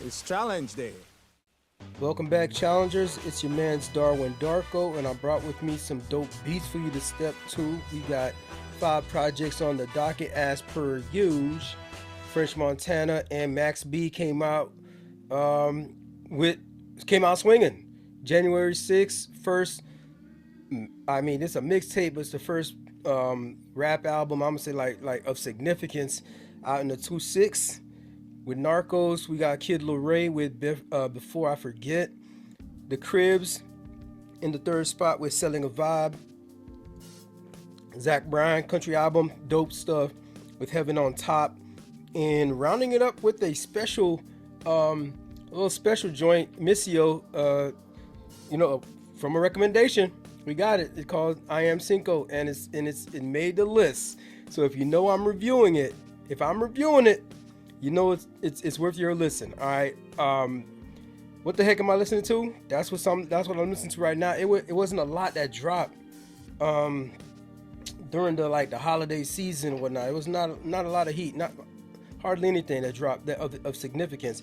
It's challenge day. Welcome back, challengers. It's your man's Darwin Darko, and I brought with me some dope beats for you to step to. We got 5 projects on the docket as per usual. French Montana and Max B with came out swinging. January 6th, first. I mean, it's a mixtape, but it's the first rap album. I'm gonna say like of significance out in the 2-6. With Narcos, we got Kid Laroi with Before I Forget. The Cribs in the third spot with Selling a Vibe. Zach Bryan, country album, dope stuff with Heaven on Top. And rounding it up with a little special joint, Missio, from a recommendation. We got it. It's called I Am Cinco, and it made the list. So if you know I'm reviewing it, if I'm reviewing it, you know it's worth your listen. All right. What the heck am I listening to? That's what I'm listening to right now. It wasn't a lot that dropped during the holiday season and whatnot. It was not a lot of heat, not hardly anything that dropped that of significance.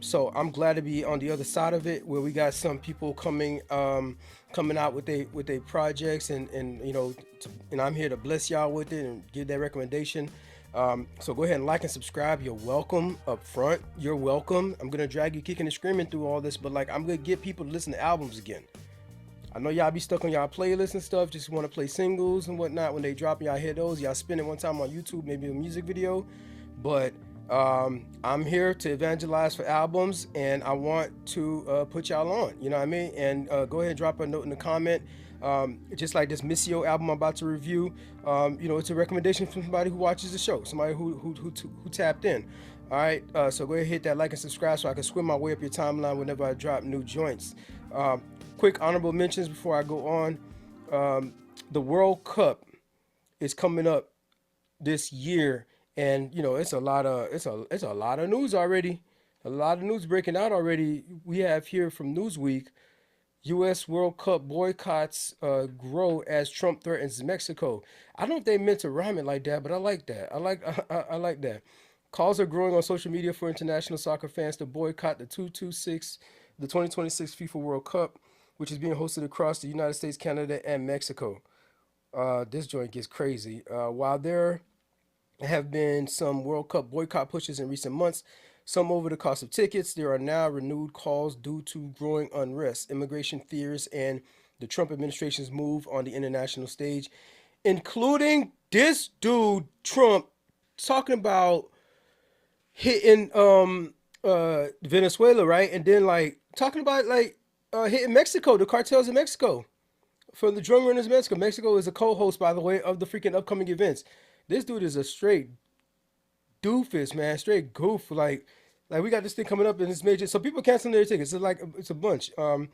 So I'm glad to be on the other side of it, where we got some people coming out with their projects, and and I'm here to bless y'all with it and give that recommendation. So go ahead and like and subscribe. You're welcome up front. You're welcome. I'm gonna drag you kicking and screaming through all this, but I'm gonna get people to listen to albums again. I know y'all be stuck on y'all playlists and stuff, just want to play singles and whatnot. When they drop, y'all hear those. Y'all spend it one time on YouTube, maybe a music video. But I'm here to evangelize for albums, and I want to put y'all on. You know what I mean? And go ahead and drop a note in the comment. Just like this Missio album I'm about to review, it's a recommendation from somebody who watches the show, somebody who tapped in. All right, so go ahead and hit that like and subscribe so I can swim my way up your timeline whenever I drop new joints. Quick honorable mentions before I go on. The World Cup is coming up this year, and it's a lot of news already. A lot of news breaking out already. We have here from Newsweek. U.S. World Cup boycotts grow as Trump threatens Mexico. I don't know if they meant to rhyme it like that, but I like that. I like that. Calls are growing on social media for international soccer fans to boycott the 2026 FIFA World Cup, which is being hosted across the United States, Canada, and Mexico. This joint gets crazy. While there have been some World Cup boycott pushes in recent months, some over the cost of tickets, there are now renewed calls due to growing unrest, immigration fears, and the Trump administration's move on the international stage, including this dude, Trump, talking about hitting Venezuela, right? And then talking about hitting Mexico, the cartels in Mexico, for the drug runners in Mexico. Mexico is a co-host, by the way, of the freaking upcoming events. This dude is a straight doofus, man, straight goof. Like we got this thing coming up and it's major. So people canceling their tickets. It's a bunch. On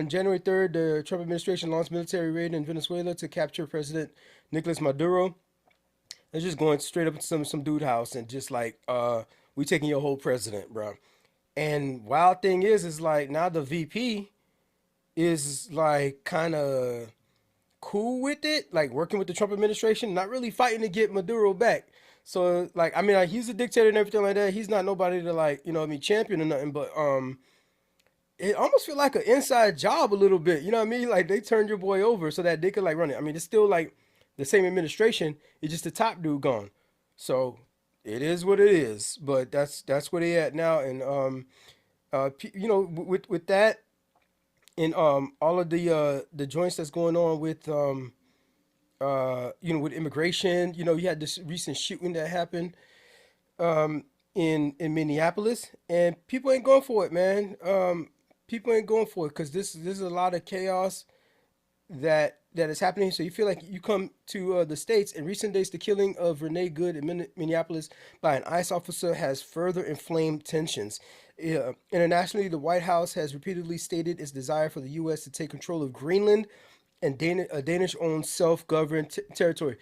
January 3rd, the Trump administration launched military raid in Venezuela to capture President Nicolas Maduro. They're just going straight up to some dude house and just we taking your whole president, bro. And wild thing is now the VP is kind of cool with it, working with the Trump administration, not really fighting to get Maduro back. So he's a dictator and everything like that. He's not nobody to champion or nothing, but it almost feel like an inside job a little bit. You know what I mean? Like they turned your boy over so that they could run it. I mean, it's still the same administration. It's just the top dude gone. So it is what it is. But that's where they at now. And with that and all of the joints that's going on with with immigration. You had this recent shooting that happened in Minneapolis, and people ain't going for it, man. People ain't going for it because this is a lot of chaos that is happening. So you feel like you come to the States. In recent days, the killing of Renee Good in Minneapolis by an ICE officer has further inflamed tensions. Internationally, the White House has repeatedly stated its desire for the U.S. to take control of Greenland and Danish-owned self-governed territory.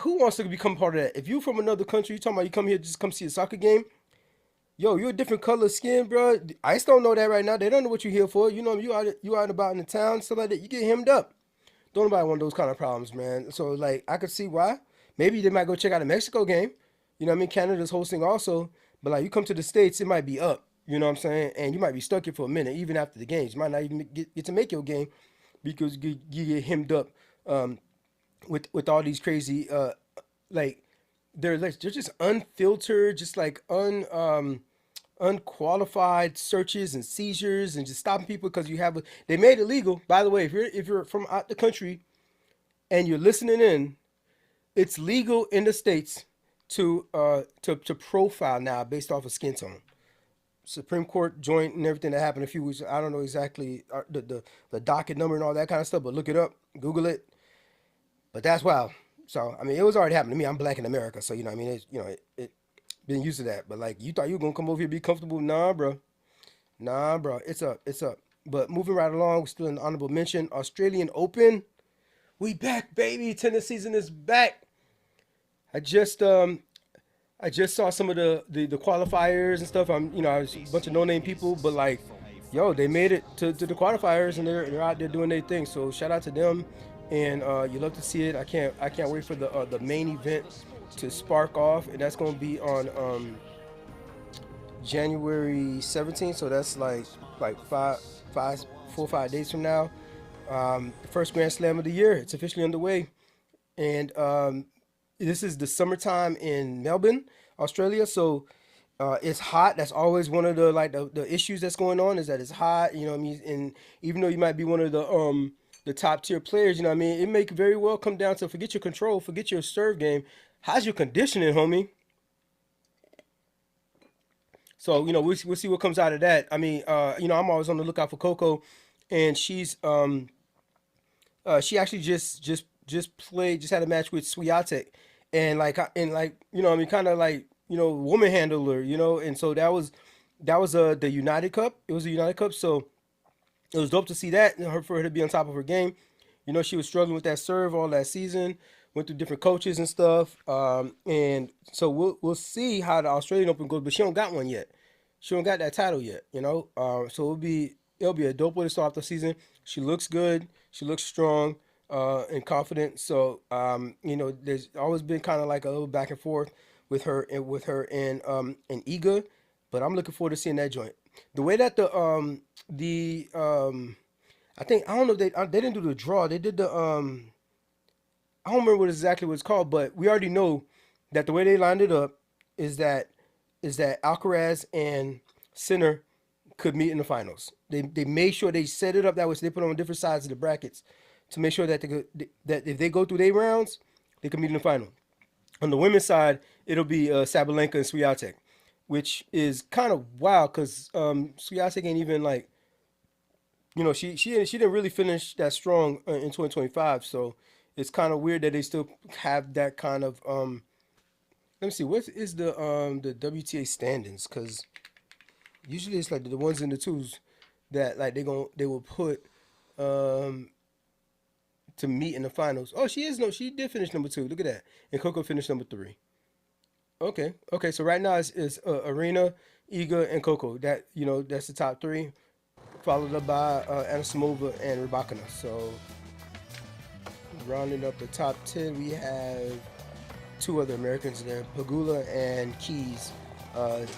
Who wants to become part of that? If you from another country, you talking about you come here just come see a soccer game, yo, you're a different color skin, bro. ICE don't know that right now. They don't know what you're here for. You out and about in the town, stuff like that. You get hemmed up. Don't nobody want those kind of problems, man. So I could see why. Maybe they might go check out a Mexico game. You know what I mean? Canada's hosting also, but you come to the States, it might be up. You know what I'm saying? And you might be stuck here for a minute, even after the games. You might not even get to make your game because you get hemmed up um, with all these crazy like they're just unfiltered, just like unqualified searches and seizures and just stopping people because you have they made it legal. By the way, if you're from out the country and you're listening in, it's legal in the states to profile now based off of skin tone. Supreme Court joint and everything that happened a few weeks. I don't know exactly the docket number and all that kind of stuff, but look it up, Google it. But that's wild. So I mean, it was already happening to me. I'm black in America, so you know, I mean, it's, you know, it been used to that. But like, you thought you were gonna come over here and be comfortable? Nah, bro. Nah, bro. It's up. It's up. But moving right along, we're still in the honorable mention. Australian Open. We back, baby. Tennis season is back. I just I just saw some of the qualifiers and stuff. I was a bunch of no name people, but like, yo, they made it to the qualifiers and they're out there doing their thing. So shout out to them, and you love to see it. I can't wait for the main event to spark off, and that's gonna be on January 17th. So that's like 4 or 5 days from now. The first Grand Slam of the year. It's officially underway, and this is the summertime in Melbourne, Australia. So it's hot. That's always one of the issues that's going on, is that it's hot. You know what I mean? And even though you might be one of the top tier players, you know what I mean, it may very well come down to forget your control, forget your serve game. How's your conditioning, homie? So we'll see what comes out of that. I mean, I'm always on the lookout for Coco, and she actually just had a match with Swiatek, and I mean, kind of like, woman handler, and so that was the United Cup. It was a United Cup, so it was dope to see that, for her to be on top of her game. She was struggling with that serve all that season, went through different coaches and stuff, and so we'll see how the Australian Open goes, but she don't got one yet. She don't got that title yet, so it'll be a dope way to start off the season. She looks good. She looks strong and confident. So there's always been kind of like a little back and forth with her and Iga, but I'm looking forward to seeing that joint. The way that I think, I don't know if they didn't do the draw. They did I don't remember what it's called, but we already know that the way they lined it up is that Alcaraz and Sinner could meet in the finals. They made sure they set it up that way, so they put them on different sides of the brackets to make sure that that if they go through their rounds, they can meet in the final. On the women's side, it'll be Sabalenka and Swiatek, which is kind of wild because Swiatek ain't even like, she didn't really finish that strong in 2025. So it's kind of weird that they still have that kind of Let me see, what is the WTA standings? Because usually it's like the ones and the twos that like they will put um to meet in the finals. Oh, she did finish number two. Look at that. And Coco finished number three. Okay, okay. So right now it's Arena, Iga, and Coco. That's the top three, followed up by Anisimova and Rybakina. So rounding up the top 10, we have two other Americans there, Pagula and Keys,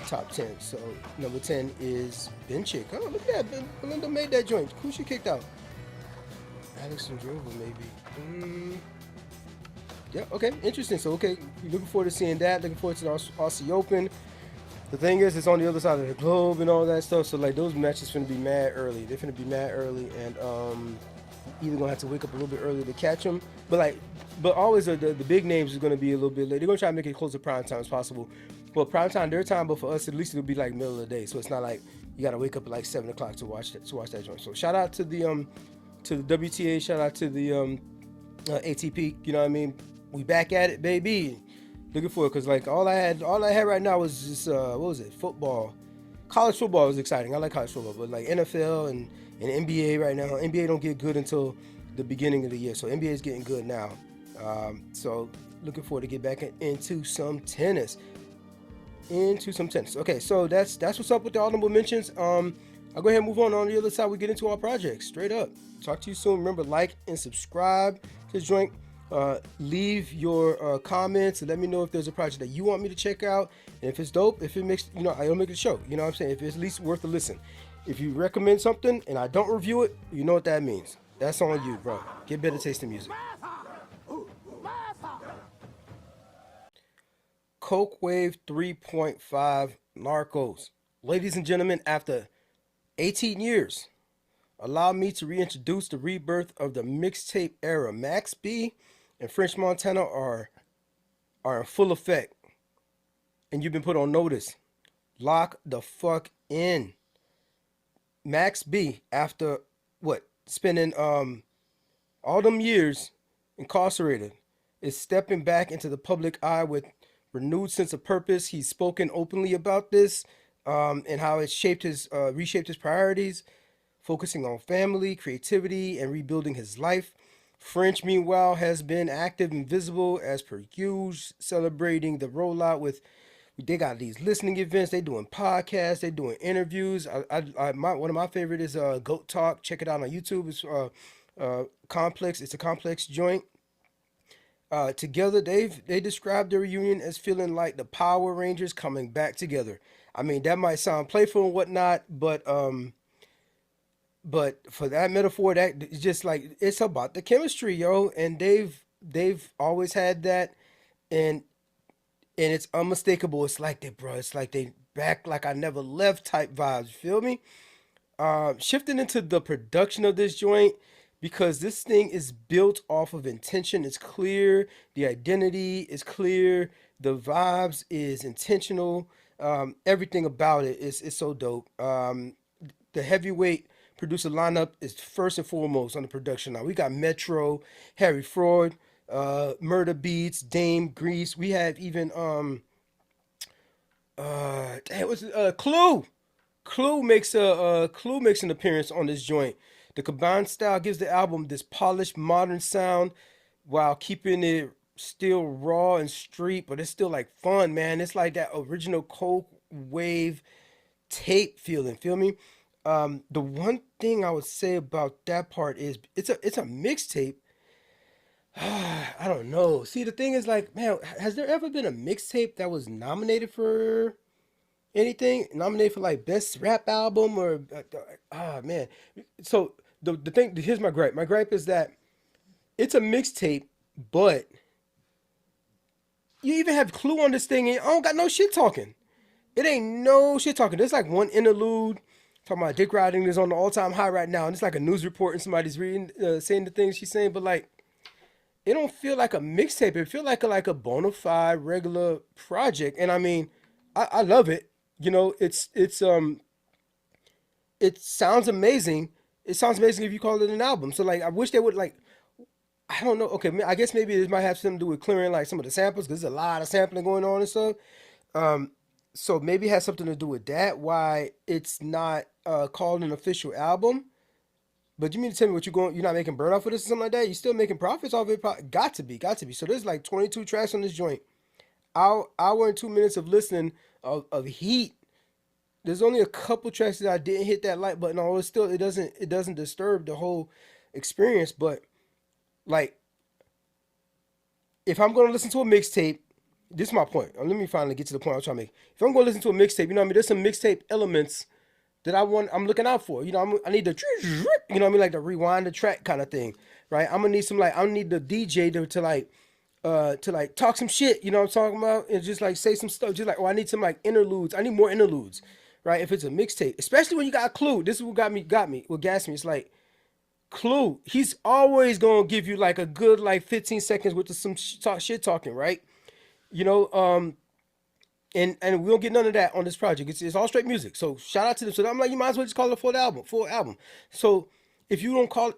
top 10. So number 10 is Benchik. Oh, look at that. Belinda made that joint. Who she kicked out? Alex Drova, maybe. Yeah, okay, interesting. So, okay, looking forward to seeing that. Looking forward to the Aussie Open. The thing is, it's on the other side of the globe and all that stuff. So, like, those matches finna be mad early. They're finna be mad early, and either gonna have to wake up a little bit early to catch them. But always the big names is gonna be a little bit late. They're gonna try to make it close to prime time as possible. Well, prime time their time, but for us at least it'll be like middle of the day. So it's not like you gotta wake up at like 7 o'clock to watch that joint. So shout out to the WTA, shout out to the ATP. You know what I mean? We back at it, baby. Looking for it because like all I had right now was just what was it? Football. College football was exciting. I like college football, but like NFL and NBA right now. NBA don't get good until the beginning of the year, so NBA is getting good now. So looking forward to get back into some tennis. Okay, so that's what's up with the honorable mentions. I'll go ahead and move on the other side. We get into our projects straight up. Talk to you soon. Remember, like and subscribe to this joint. Leave your comments and let me know if there's a project that you want me to check out. And if it's dope, if it makes, I'll make it show. You know what I'm saying? If it's at least worth a listen. If you recommend something and I don't review it, you know what that means. That's on you, bro. Get better taste in music. Coke Wave 3.5 Narcos. Ladies and gentlemen, after 18 years, allow me to reintroduce the rebirth of the mixtape era. Max B and French Montana are in full effect. And you've been put on notice. Lock the fuck in. Max B, after what? Spending all them years incarcerated, is stepping back into the public eye with renewed sense of purpose. He's spoken openly about this, and how it reshaped his priorities, focusing on family, creativity, and rebuilding his life. French, meanwhile, has been active and visible as per usual, celebrating the rollout with. They got these listening events. They doing podcasts. They doing interviews. One of my favorite is Goat Talk. Check it out on YouTube. It's complex. It's a complex joint. Together, they described their reunion as feeling like the Power Rangers coming back together. I mean, that might sound playful and whatnot, but for that metaphor, that it's just like it's about the chemistry, yo. And they've always had that, and it's unmistakable. It's like they, bro. It's like they back like I never left type vibes. You feel me? Shifting into the production of this joint, because this thing is built off of intention. It's clear. The identity is clear. The vibes is intentional. Everything about it is so dope. The heavyweight producer lineup is first and foremost on the production. Now we got Metro, Harry Fraud, Murder Beats, Dame Grease. We have even Clue. Clue makes an appearance on this joint. The combined style gives the album this polished modern sound while keeping it still raw and street, but it's still like fun, man. It's like that original Coke Wave tape feeling. Feel me? The one thing I would say about that part is it's a mixtape. I don't know. See, the thing is, like, man, has there ever been a mixtape that was nominated for anything? Nominated for like best rap album or man. So the thing, here's my gripe. My gripe is that it's a mixtape, but you even have Clue on this thing and I don't got no shit talking. It ain't no shit talking. There's like one interlude talking about dick riding is on the all-time high right now, and it's like a news report and somebody's reading, saying the things she's saying, but like it don't feel like a mixtape. It feel like a bona fide regular project. And I mean, I love it. You know, it sounds amazing. It sounds amazing if you call it an album. So like, I wish they would like, I don't know. Okay, I guess maybe it might have something to do with clearing like some of the samples because there's a lot of sampling going on and stuff. So maybe it has something to do with that. Why it's not called an official album. But you mean to tell me you're not making burn off of this or something like that? You still making profits off it? Got to be. So there's like 22 tracks on this joint. Hour and 2 minutes of listening of heat. There's only a couple tracks that I didn't hit that like button on. It doesn't disturb the whole experience. But like, if I'm gonna listen to a mixtape, this is my point. Let me finally get to the point I'm trying to make. If I'm gonna listen to a mixtape, you know what I mean? There's some mixtape elements that I'm looking out for. You know, I need the, you know what I mean, like the rewind the track kind of thing, right? I'm gonna need some I need the DJ to like talk some shit. You know what I'm talking about? And just like say some stuff. Just like, I need some like interludes. I need more interludes, right? If it's a mixtape, especially when you got Clue. This is what got me. What gassed me. It's like Clue. He's always gonna give you like a good like 15 seconds with some shit talking, right? You know, and we don't get none of that on this project. It's all straight music. So shout out to them. So I'm like, you might as well just call it a full album. So if you don't call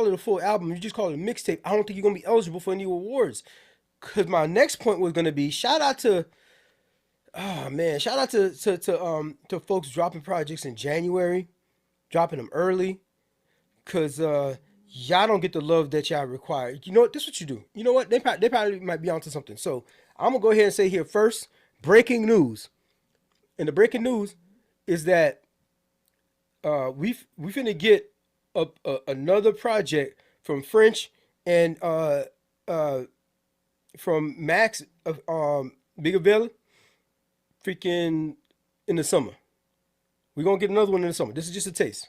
it a full album, you just call it a mixtape. I don't think you're gonna be eligible for any awards. Cause my next point was gonna be shout out to folks dropping projects in January, dropping them early, cause y'all don't get the love that y'all require. You know what? This is what you do. You know what? They probably might be onto something. So I'm gonna go ahead and say here first. Breaking news, and the breaking news is that we finna get another project from French and from Max Bigaville. freaking in the summer. We're gonna get another one in the summer. This is just a taste.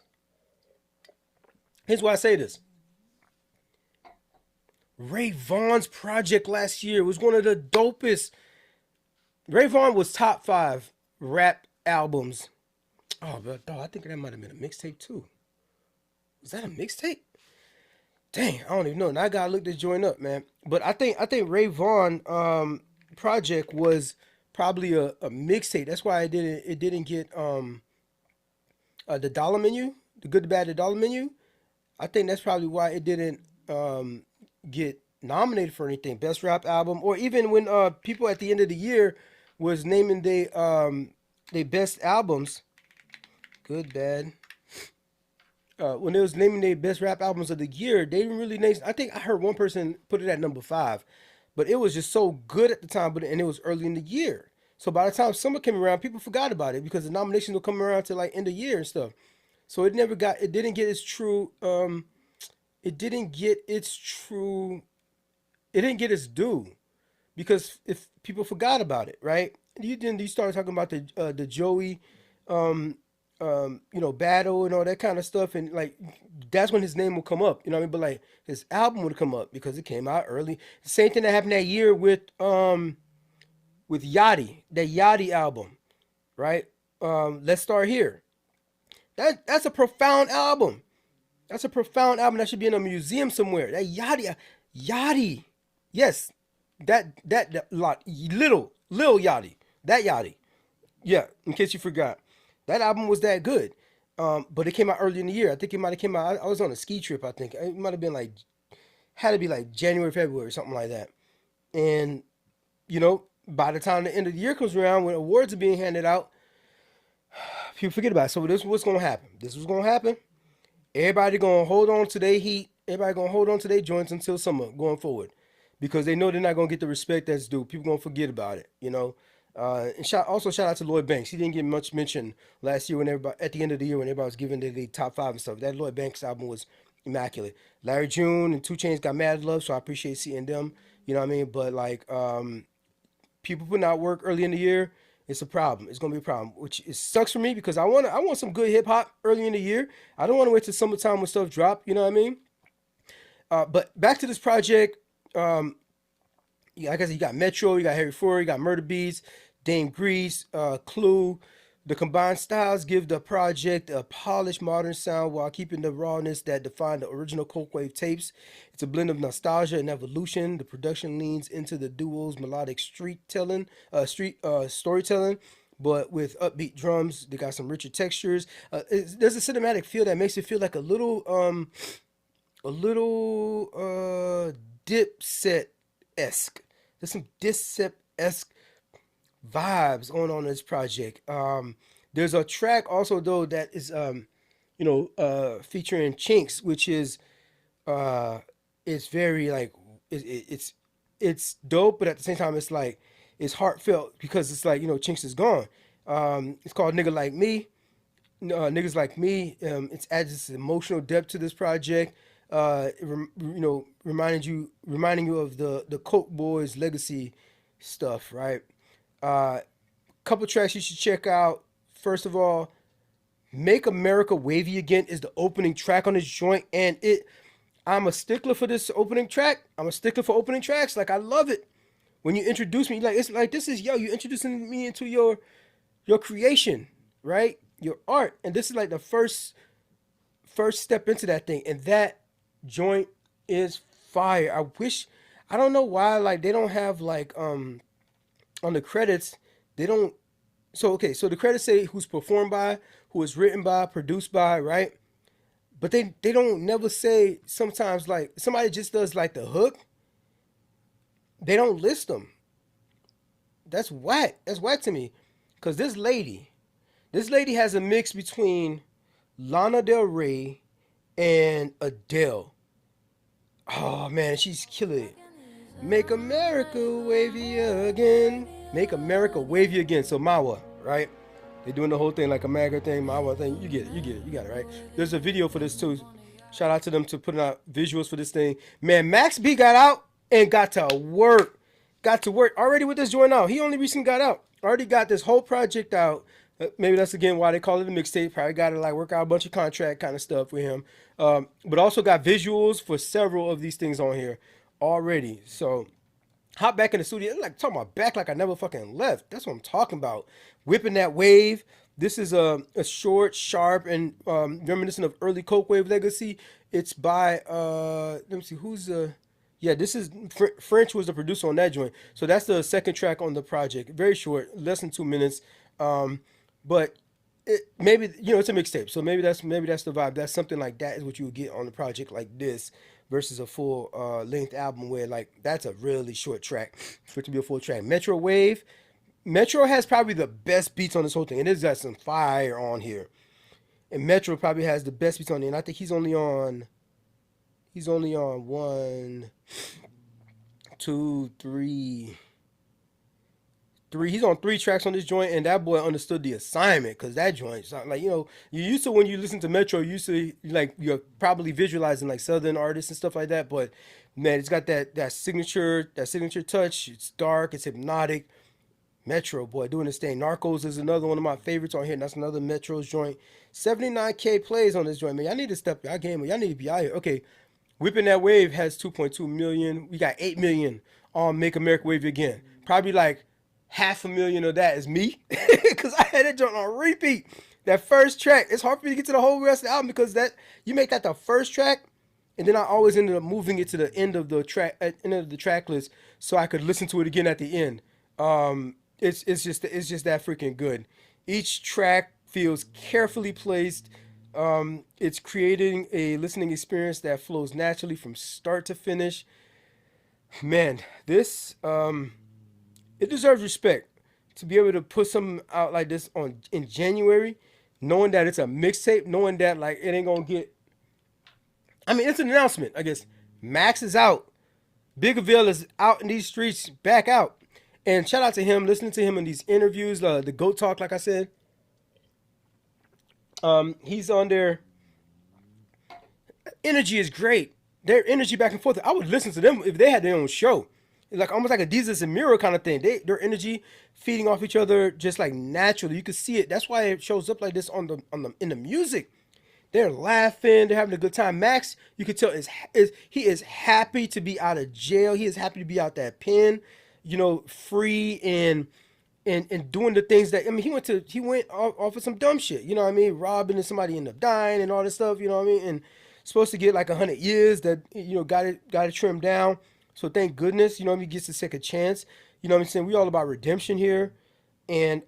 Here's why I say this. Ray Vaughn's project last year was one of the dopest. Ray Vaughn was top 5 rap albums. Oh, but I think that might have been a mixtape too. Was that a mixtape? Dang, I don't even know. Now I gotta look this joint up, man. But I think Ray Vaughn project was probably a mixtape. That's why it didn't get the dollar menu, the good, the bad, the dollar menu. I think that's probably why it didn't get nominated for anything, best rap album, or even when people at the end of the year was naming they best albums, good, bad. When they was naming their best rap albums of the year, they didn't really name. I think I heard one person put it at number 5, but it was just so good at the time. And it was early in the year, so by the time summer came around, people forgot about it because the nominations will come around to like end of year and stuff. So it didn't get its true. It didn't get its true. It didn't get its due because if people forgot about it, right? You started talking about the Joey battle and all that kind of stuff, and like that's when his name will come up, you know what I mean? But like his album would come up because it came out early. The same thing that happened that year with Yachty, that Yachty album, right? Let's Start Here. That's a profound album. That's a profound album that should be in a museum somewhere. That Yachty, yes, that little Yachty, that Yachty, yeah. In case you forgot. That album was that good, but it came out early in the year. I think it might have came out. I was on a ski trip. I think it might have been had to be like January, February, something like that. And by the time the end of the year comes around, when awards are being handed out, people forget about it. So this is what's gonna happen. This was gonna happen. Everybody gonna hold on to their heat. Everybody gonna hold on to their joints until summer going forward, because they know they're not gonna get the respect that's due. People gonna forget about it. And shout out to Lloyd Banks. He didn't get much mention last year when everybody at the end of the year when everybody was giving the top 5 and stuff. That Lloyd Banks album was immaculate. Larry June and 2 Chainz got mad love, so I appreciate seeing them. You know what I mean? But like people putting out work early in the year, it's a problem. It's gonna be a problem, which it sucks for me because I want some good hip hop early in the year. I don't want to wait till summertime when stuff drop. You know what I mean? But back to this project. Like I said, you got Metro, you got Harry Ford, you got Murder Beats, Dame Grease, Clue. The combined styles give the project a polished modern sound while keeping the rawness that defined the original Coke Wave tapes. It's a blend of nostalgia and evolution. The production leans into the duo's melodic storytelling, but with upbeat drums. They got some richer textures. There's a cinematic feel that makes it feel like a little Dipset-esque. There's some Dipset-esque vibes going on in this project. There's a track also though that is featuring Chinks, which is it's very like it's dope, but at the same time it's like it's heartfelt because it's like Chinks is gone. It's called Nigga Like Me. Niggas Like Me. It's adds this emotional depth to this project. Reminding you of the Coke Boys legacy stuff, right? Couple tracks you should check out. First of all, Make America Wavy Again is the opening track on this joint, and I'm a stickler for this opening track. I'm a stickler for opening tracks. Like I love it when you introduce me. Like it's like this is you introducing me into your creation, right? Your art, and this is like the first step into that thing, and that joint is fire. I don't know why like they don't have like on the credits they don't. So the credits say who's performed by, who is written by, produced by, right? But they don't never say. Sometimes like somebody just does like the hook. They don't list them. That's whack. That's whack to me. Cause this lady has a mix between Lana Del Rey and Adele. Oh man, she's killing it. Make America wavy again. Make America wavy again. So Mawa, right? They're doing the whole thing like America thing, Mawa thing. You get it. You got it, right? There's a video for this too. Shout out to them to putting out visuals for this thing. Man, Max B got out and got to work. Got to work already with this joint out. He only recently got out. already got this whole project out. Maybe that's again why they call it a mixtape. Probably got to like work out a bunch of contract kind of stuff with him. But also got visuals for several of these things on here already. So hop back in the studio. Like talking about back like I never fucking left. That's what I'm talking about. Whipping that wave. This is a short, sharp, and reminiscent of early Coke Wave legacy. It's by let me see who's yeah, this is French was the producer on that joint. So that's the second track on the project. Very short, less than 2 minutes. But maybe it's a mixtape, so maybe that's the vibe. That's something like that is what you would get on a project like this versus a full length album where like that's a really short track for it to be a full track. Metro Wave, Metro has probably the best beats on this whole thing, and it's got some fire on here. And Metro probably has the best beats on it, and I think he's only on one, two, three. He's on 3 tracks on this joint, and that boy understood the assignment because that joint, like you used to when you listen to Metro, you used to like you're probably visualizing like Southern artists and stuff like that. But man, it's got that signature touch. It's dark, it's hypnotic. Metro boy doing this thing. Narcos is another one of my favorites on here. And that's another Metro's joint. 79K plays on this joint, man. Y'all need to step y'all game. Y'all need to be out here. Okay, Whipping That Wave has 2.2 million. We got 8 million on Make America Wave Again. Probably like 500,000 of that is me because I had that joint on repeat. That first track, it's hard for me to get to the whole rest of the album because that you make that the first track, and then I always ended up moving it to the end of the track, end of the track list, so I could listen to it again at the end. It's just that freaking good. Each track feels carefully placed. It's creating a listening experience that flows naturally from start to finish. Man, this it deserves respect to be able to put something out like this in January, knowing that it's a mixtape, knowing that like it ain't gonna get. I mean, it's an announcement, I guess. Max is out. Big Avail is out in these streets, back out. And shout out to him, listening to him in these interviews, the GOAT Talk, like I said. He's on there. Energy is great. Their energy back and forth. I would listen to them if they had their own show. It's like almost like a Jesus and Miro kind of thing. Their energy feeding off each other just like naturally. You can see it. That's why it shows up like this in the music. They're laughing. They're having a good time. Max, you can tell he is happy to be out of jail. He is happy to be out that pen, free and doing the things that he went off of some dumb shit. You know what I mean? Robbing and somebody ended up dying and all this stuff. You know what I mean? And supposed to get like 100 years that got it trimmed down. So thank goodness, he gets a second chance. You know what I'm saying? We all about redemption here. And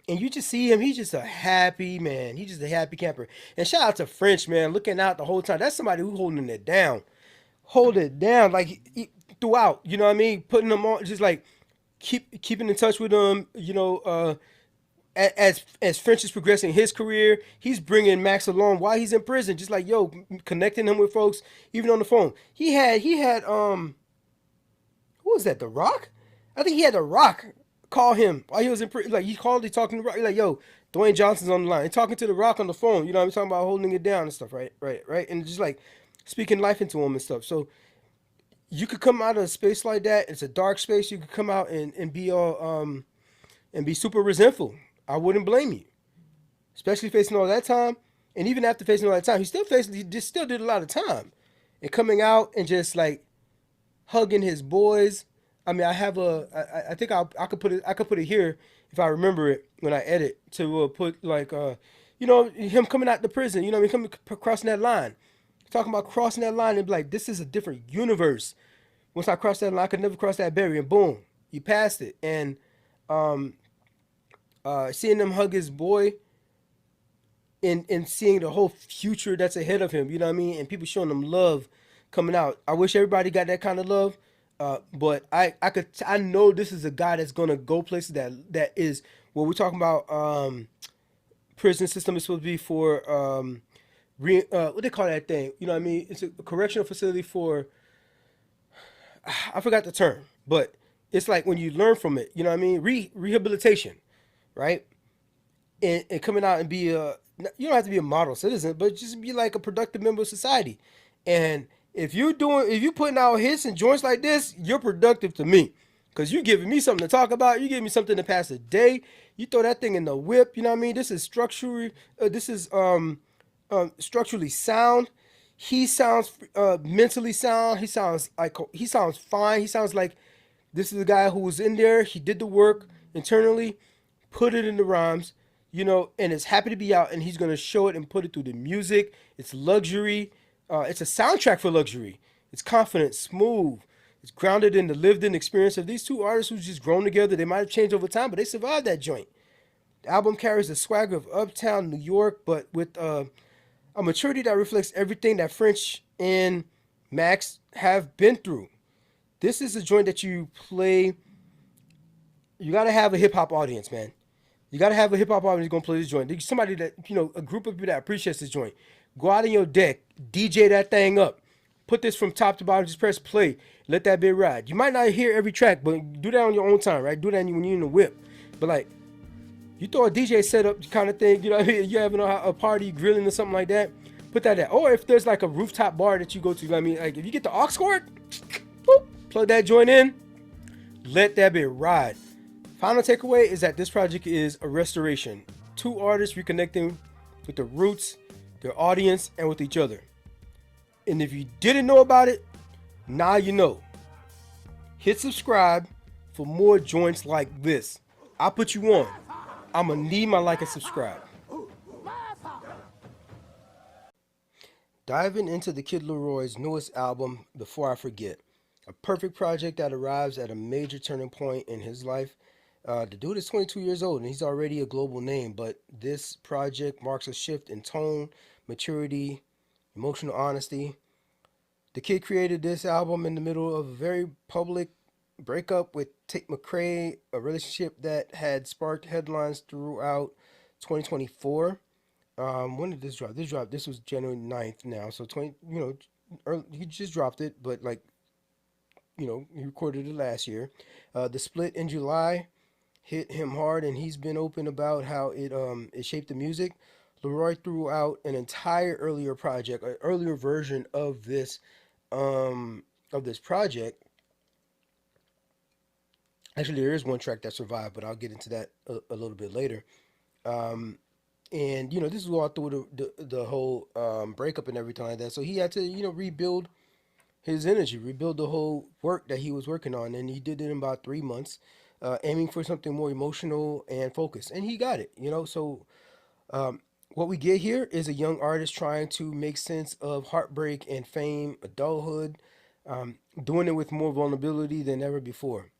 you just see him, he's just a happy man. He's just a happy camper. And shout out to French, man, looking out the whole time. That's somebody who's holding it down. Hold it down like throughout, you know what I mean? Putting them on, just like keeping in touch with them, as French is progressing his career, he's bringing Max along while he's in prison, just like connecting him with folks, even on the phone. He had who was that? The Rock? I think he had The Rock call him while he was in prison. Like he talking to The Rock. He's like, Dwayne Johnson's on the line. He's talking to The Rock on the phone. You know what I'm talking about, holding it down and stuff, right, and just like speaking life into him and stuff. So you could come out of a space like that. It's a dark space. You could come out and be all and be super resentful. I wouldn't blame you, especially facing all that time, and even after facing all that time, he still did a lot of time, and coming out and just like hugging his boys. I mean, I think I could put it here if I remember it when I edit to put like him coming out the prison. You know, coming crossing that line, talking about crossing that line and be like, this is a different universe. Once I crossed that line, I could never cross that barrier, and boom, you passed it, and seeing them hug his boy and seeing the whole future that's ahead of him, you know what I mean? And people showing them love coming out. I wish everybody got that kind of love. But I know this is a guy that's gonna go places that is what we're talking about. Prison system is supposed to be for what they call that thing. You know what I mean? It's a correctional facility for, I forgot the term, but it's like when you learn from it. You know what I mean? Rehabilitation. Right, and coming out and be you don't have to be a model citizen, but just be like a productive member of society. And if you putting out hits and joints like this, you're productive to me, Cause you giving me something to talk about. You giving me something to pass the day. You throw that thing in the whip. You know what I mean? This is structurally. This is structurally sound. He sounds mentally sound. He sounds fine. He sounds like this is the guy who was in there. He did the work internally, put it in the rhymes, you know, and is happy to be out. And he's gonna show it and put it through the music. It's luxury. It's a soundtrack for luxury. It's confident, smooth. It's grounded in the lived-in experience of these two artists who've just grown together. They might have changed over time, but they survived that joint. The album carries the swagger of uptown New York, but with a maturity that reflects everything that French and Max have been through. This is a joint that you play. You gotta have a hip hop audience, man. You gotta have a hip hop audience who's gonna play this joint. There's somebody that, you know, a group of people that appreciates this joint. Go out on your deck, DJ that thing up. Put this from top to bottom. Just press play. Let that bit ride. You might not hear every track, but do that on your own time, right? Do that when you're in the whip. But like, you throw a DJ setup kind of thing, you know what I mean? You're having a party, grilling or something like that. Put that there. Or if there's like a rooftop bar that you go to, you know what I mean? Like if you get the aux cord, boop, plug that joint in, let that bit ride. Final takeaway is that this project is a restoration. Two artists reconnecting with the roots, their audience, and with each other. And if you didn't know about it, now you know. Hit subscribe for more joints like this. I'll put you on. I'm going to need my like and subscribe. Diving into the Kid Laroi's newest album, Before I Forget. A perfect project that arrives at a major turning point in his life. The dude is 22 years old and he's already a global name, but this project marks a shift in tone, maturity, emotional honesty. The kid created this album in the middle of a very public breakup with Tate McRae, a relationship that had sparked headlines throughout 2024. When did this drop? This was January 9th now. So 20, you know, early, he just dropped it, but like, you know, he recorded it last year. The split in July hit him hard, and he's been open about how it shaped the music. Laroi threw out an entire earlier project, an earlier version of this project. Actually, there is one track that survived, but I'll get into that a little bit later. Um, and you know, this is all through the whole breakup and everything like that. So he had to, you know, rebuild his energy, rebuild the whole work that he was working on, and he did it in about 3 months, aiming for something more emotional and focused, and he got it. You know, so um, what we get here is a young artist trying to make sense of heartbreak and fame, adulthood, doing it with more vulnerability than ever before.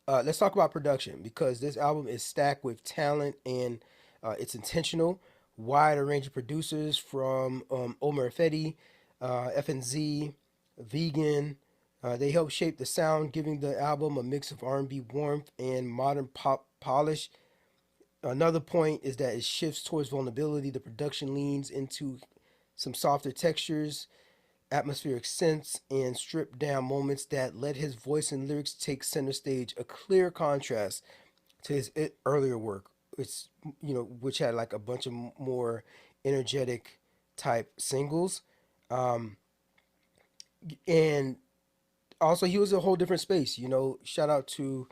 Let's talk about production because this album is stacked with talent and it's intentional. Wide range of producers from Omer Fetty, FNZ, Vegan. They help shape the sound, giving the album a mix of R&B warmth and modern pop polish. Another point is that it shifts towards vulnerability. The production leans into some softer textures, atmospheric synths, and stripped down moments that let his voice and lyrics take center stage. A clear contrast to his earlier work, which which had like a bunch of more energetic type singles, um, and also he was a whole different space. You know, shout out to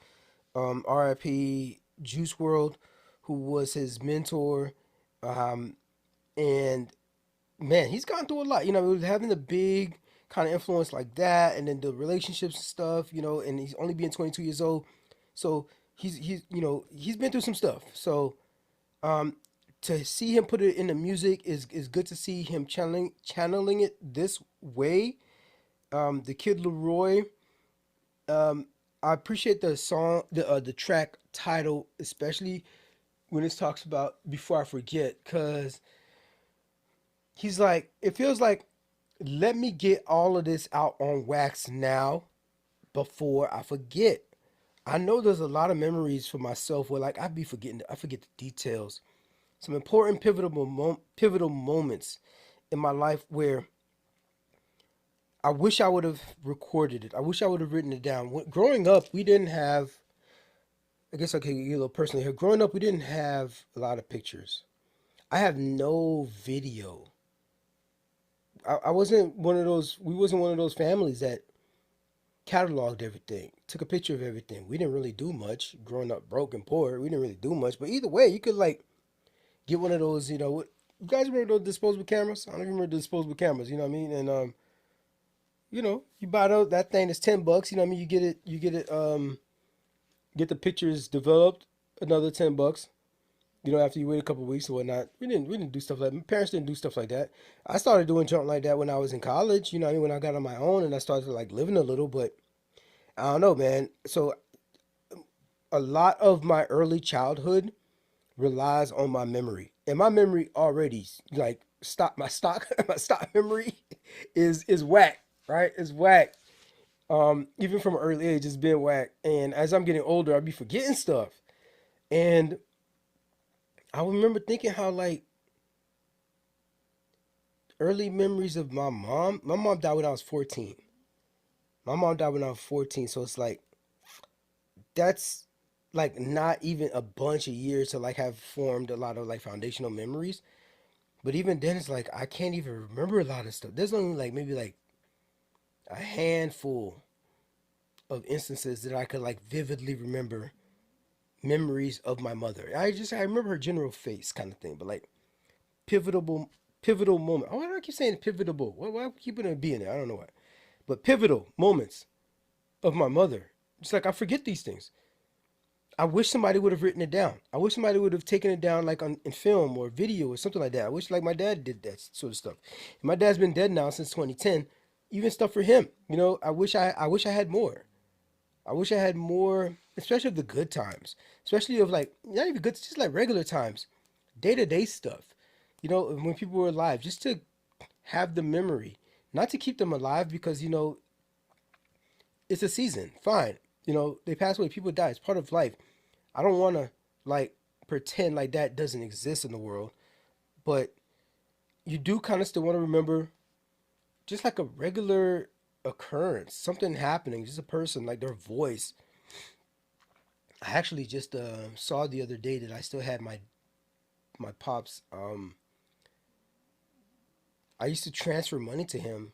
R.I.P. Juice World, who was his mentor, um, and man, he's gone through a lot. You know, having a big kind of influence like that, and then the relationships and stuff. You know, and he's only being 22 years old, so he's been through some stuff. So um, to see him put it in the music is good to see him channeling it this way. The Kid Laroi. Um, I appreciate the song, the track title, especially when it talks about before I forget, because he's like, it feels like, let me get all of this out on wax now before I forget. I know there's a lot of memories for myself where like I forget the details. Some important pivotal moments in my life where I wish I would have recorded it. I wish I would have written it down. Growing up, we didn't have. I guess I could get a little personal here. Growing up, we didn't have a lot of pictures. I have no video. I wasn't one of those. We wasn't one of those families that cataloged everything, took a picture of everything. We didn't really do much growing up broke and poor. We didn't really do much, but either way, you could like get one of those, you guys remember those disposable cameras? I don't even remember the disposable cameras, you know what I mean? And you buy that thing that's $10, you know what I mean? Get the pictures developed, another $10. After you wait a couple of weeks or whatnot. We didn't do stuff like that. My parents didn't do stuff like that. I started doing junk like that when I was in college, you know what I mean, when I got on my own and I started like living a little, but I don't know, man. So a lot of my early childhood relies on my memory. And my memory already like my stock memory is whack, right? It's whack. Even from an early age, it's been whack. And as I'm getting older, I'll be forgetting stuff. And I remember thinking how like early memories of my mom. My mom died when I was 14. My mom died when I was 14, so it's like that's like not even a bunch of years to like have formed a lot of like foundational memories. But even then, it's like I can't even remember a lot of stuff. There's only like maybe like a handful of instances that I could like vividly remember memories of my mother. I remember her general face kind of thing, but like pivotal pivotal moment. Oh, why do I keep saying pivotal? Why I keep it being there? I don't know why. But pivotal moments of my mother. It's like I forget these things. I wish somebody would have written it down. I wish somebody would have taken it down like in film or video or something like that. I wish like my dad did that sort of stuff. And my dad's been dead now since 2010. Even stuff for him. I wish I had more. I wish I had more, especially of the good times. Especially of like not even good, just like regular times. Day-to-day stuff. When people were alive, just to have the memory. Not to keep them alive because, it's a season. Fine. They pass away, people die. It's part of life. I don't want to like pretend like that doesn't exist in the world, but you do kind of still want to remember just like a regular occurrence, something happening, just a person, like their voice. I actually just saw the other day that I still had my pops. I used to transfer money to him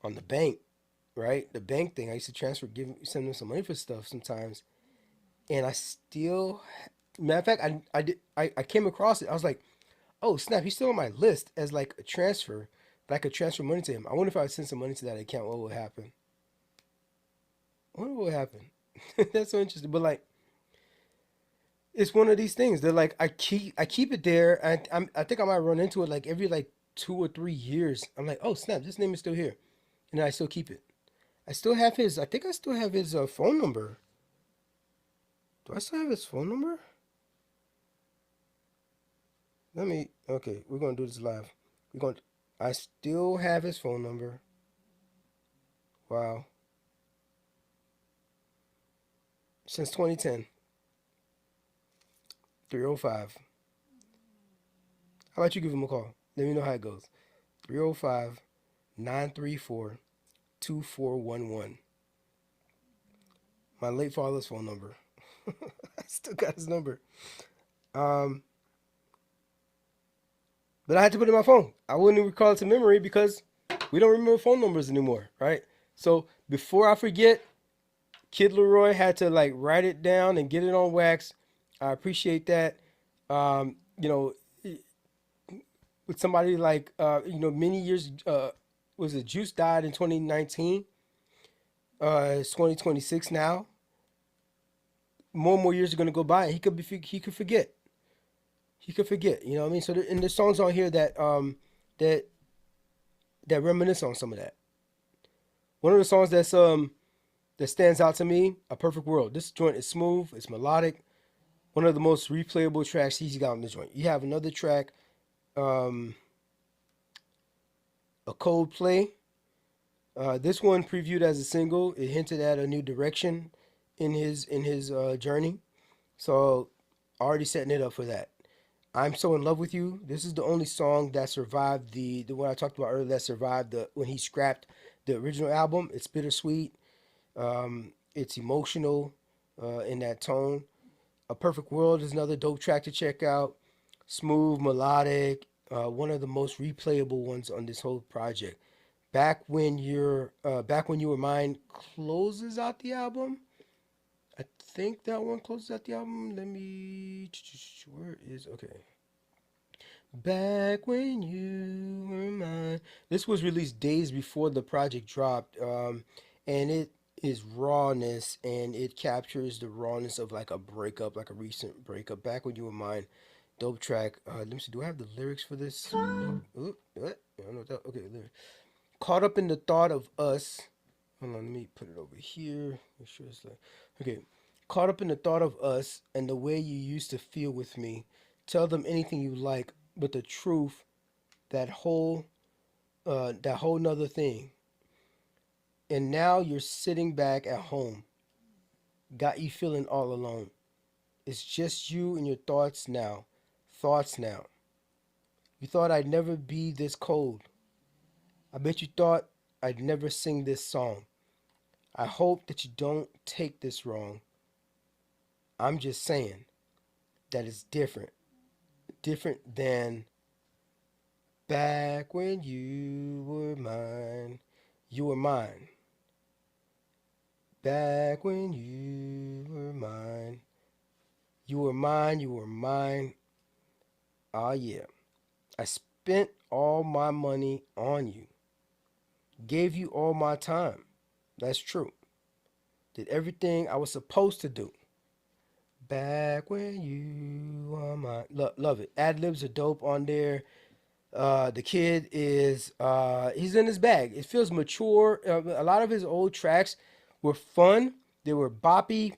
on the bank, right? The bank thing. I used to send him some money for stuff sometimes, and I still, matter of fact, I came across it. I was like, oh snap, he's still on my list as like a transfer, but I could transfer money to him. I wonder if I would send some money to that account, what would happen? I wonder what would happen. That's so interesting. But like, it's one of these things that like I keep it there. I think I might run into it like every like 2 or 3 years. I'm like, oh snap, this name is still here, and I still keep it. I still have his. I think I still have his phone number. Do I still have his phone number? Let me. Okay, we're gonna do this live. We're going. I still have his phone number. Wow. Since 2010. 305. How about you give him a call? Let me know how it goes. 305 934 2411. My late father's phone number. I still got his number. Um, but I had to put it in my phone. I wouldn't recall it to memory because we don't remember phone numbers anymore, right? So before I forget, Kid Laroi had to like write it down and get it on wax. I appreciate that. Um, you know, with somebody like many years was it Juice died in 2019. It's 2026 now. More and more years are gonna go by, and he could forget. He could forget. You know what I mean? So and there's songs on here that that reminisce on some of that. One of the songs that stands out to me, "A Perfect World." This joint is smooth. It's melodic. One of the most replayable tracks he's got on the joint. You have another track, um, a Coldplay. This one previewed as a single. It hinted at a new direction in his journey. So already setting it up for that. I'm so in love with you. This is the only song that survived the one I talked about earlier that survived the when he scrapped the original album. It's bittersweet. It's emotional in that tone. A Perfect World is another dope track to check out. Smooth, melodic, one of the most replayable ones on this whole project. Back When You Were Mine closes out the album. I think that one closes out the album. Let me, where is, okay. Back When You Were Mine. This was released days before the project dropped, and it is rawness, and it captures the rawness of like a breakup, like a recent breakup. Back When You Were Mine, dope track. Let me see. Do I have the lyrics for this? Oop, what? I don't know that. Okay, lyrics. Caught up in the thought of us. Hold on, let me put it over here. Make sure it's like okay. Caught up in the thought of us and the way you used to feel with me. Tell them anything you like, but the truth, that whole nother thing. And now you're sitting back at home, got you feeling all alone. It's just you and your thoughts now. Thoughts now. You thought I'd never be this cold. I bet you thought I'd never sing this song. I hope that you don't take this wrong. I'm just saying that it's different. Different than back when you were mine. You were mine. Back when you were mine. You were mine, you were mine. Ah, yeah. I spent all my money on you. Gave you all my time. That's true. Did everything I was supposed to do. Back when you were mine. Love it. Ad libs are dope on there. The kid is he's in his bag. It feels mature. A lot of his old tracks were fun. They were boppy,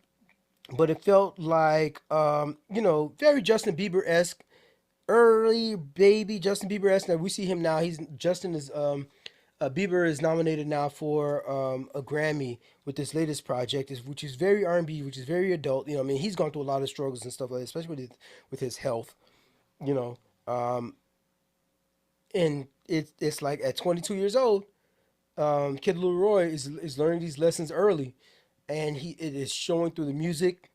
but it felt like very Justin Bieber esque, early baby Justin Bieber esque. Now we see him now. He's Justin is Bieber is nominated now for a Grammy with this latest project, which is very R&B, which is very adult. I mean, he's gone through a lot of struggles and stuff like that, especially with his health. You know, um, and it's like at 22 years old, Kid Laroi is learning these lessons early, and it is showing through the music.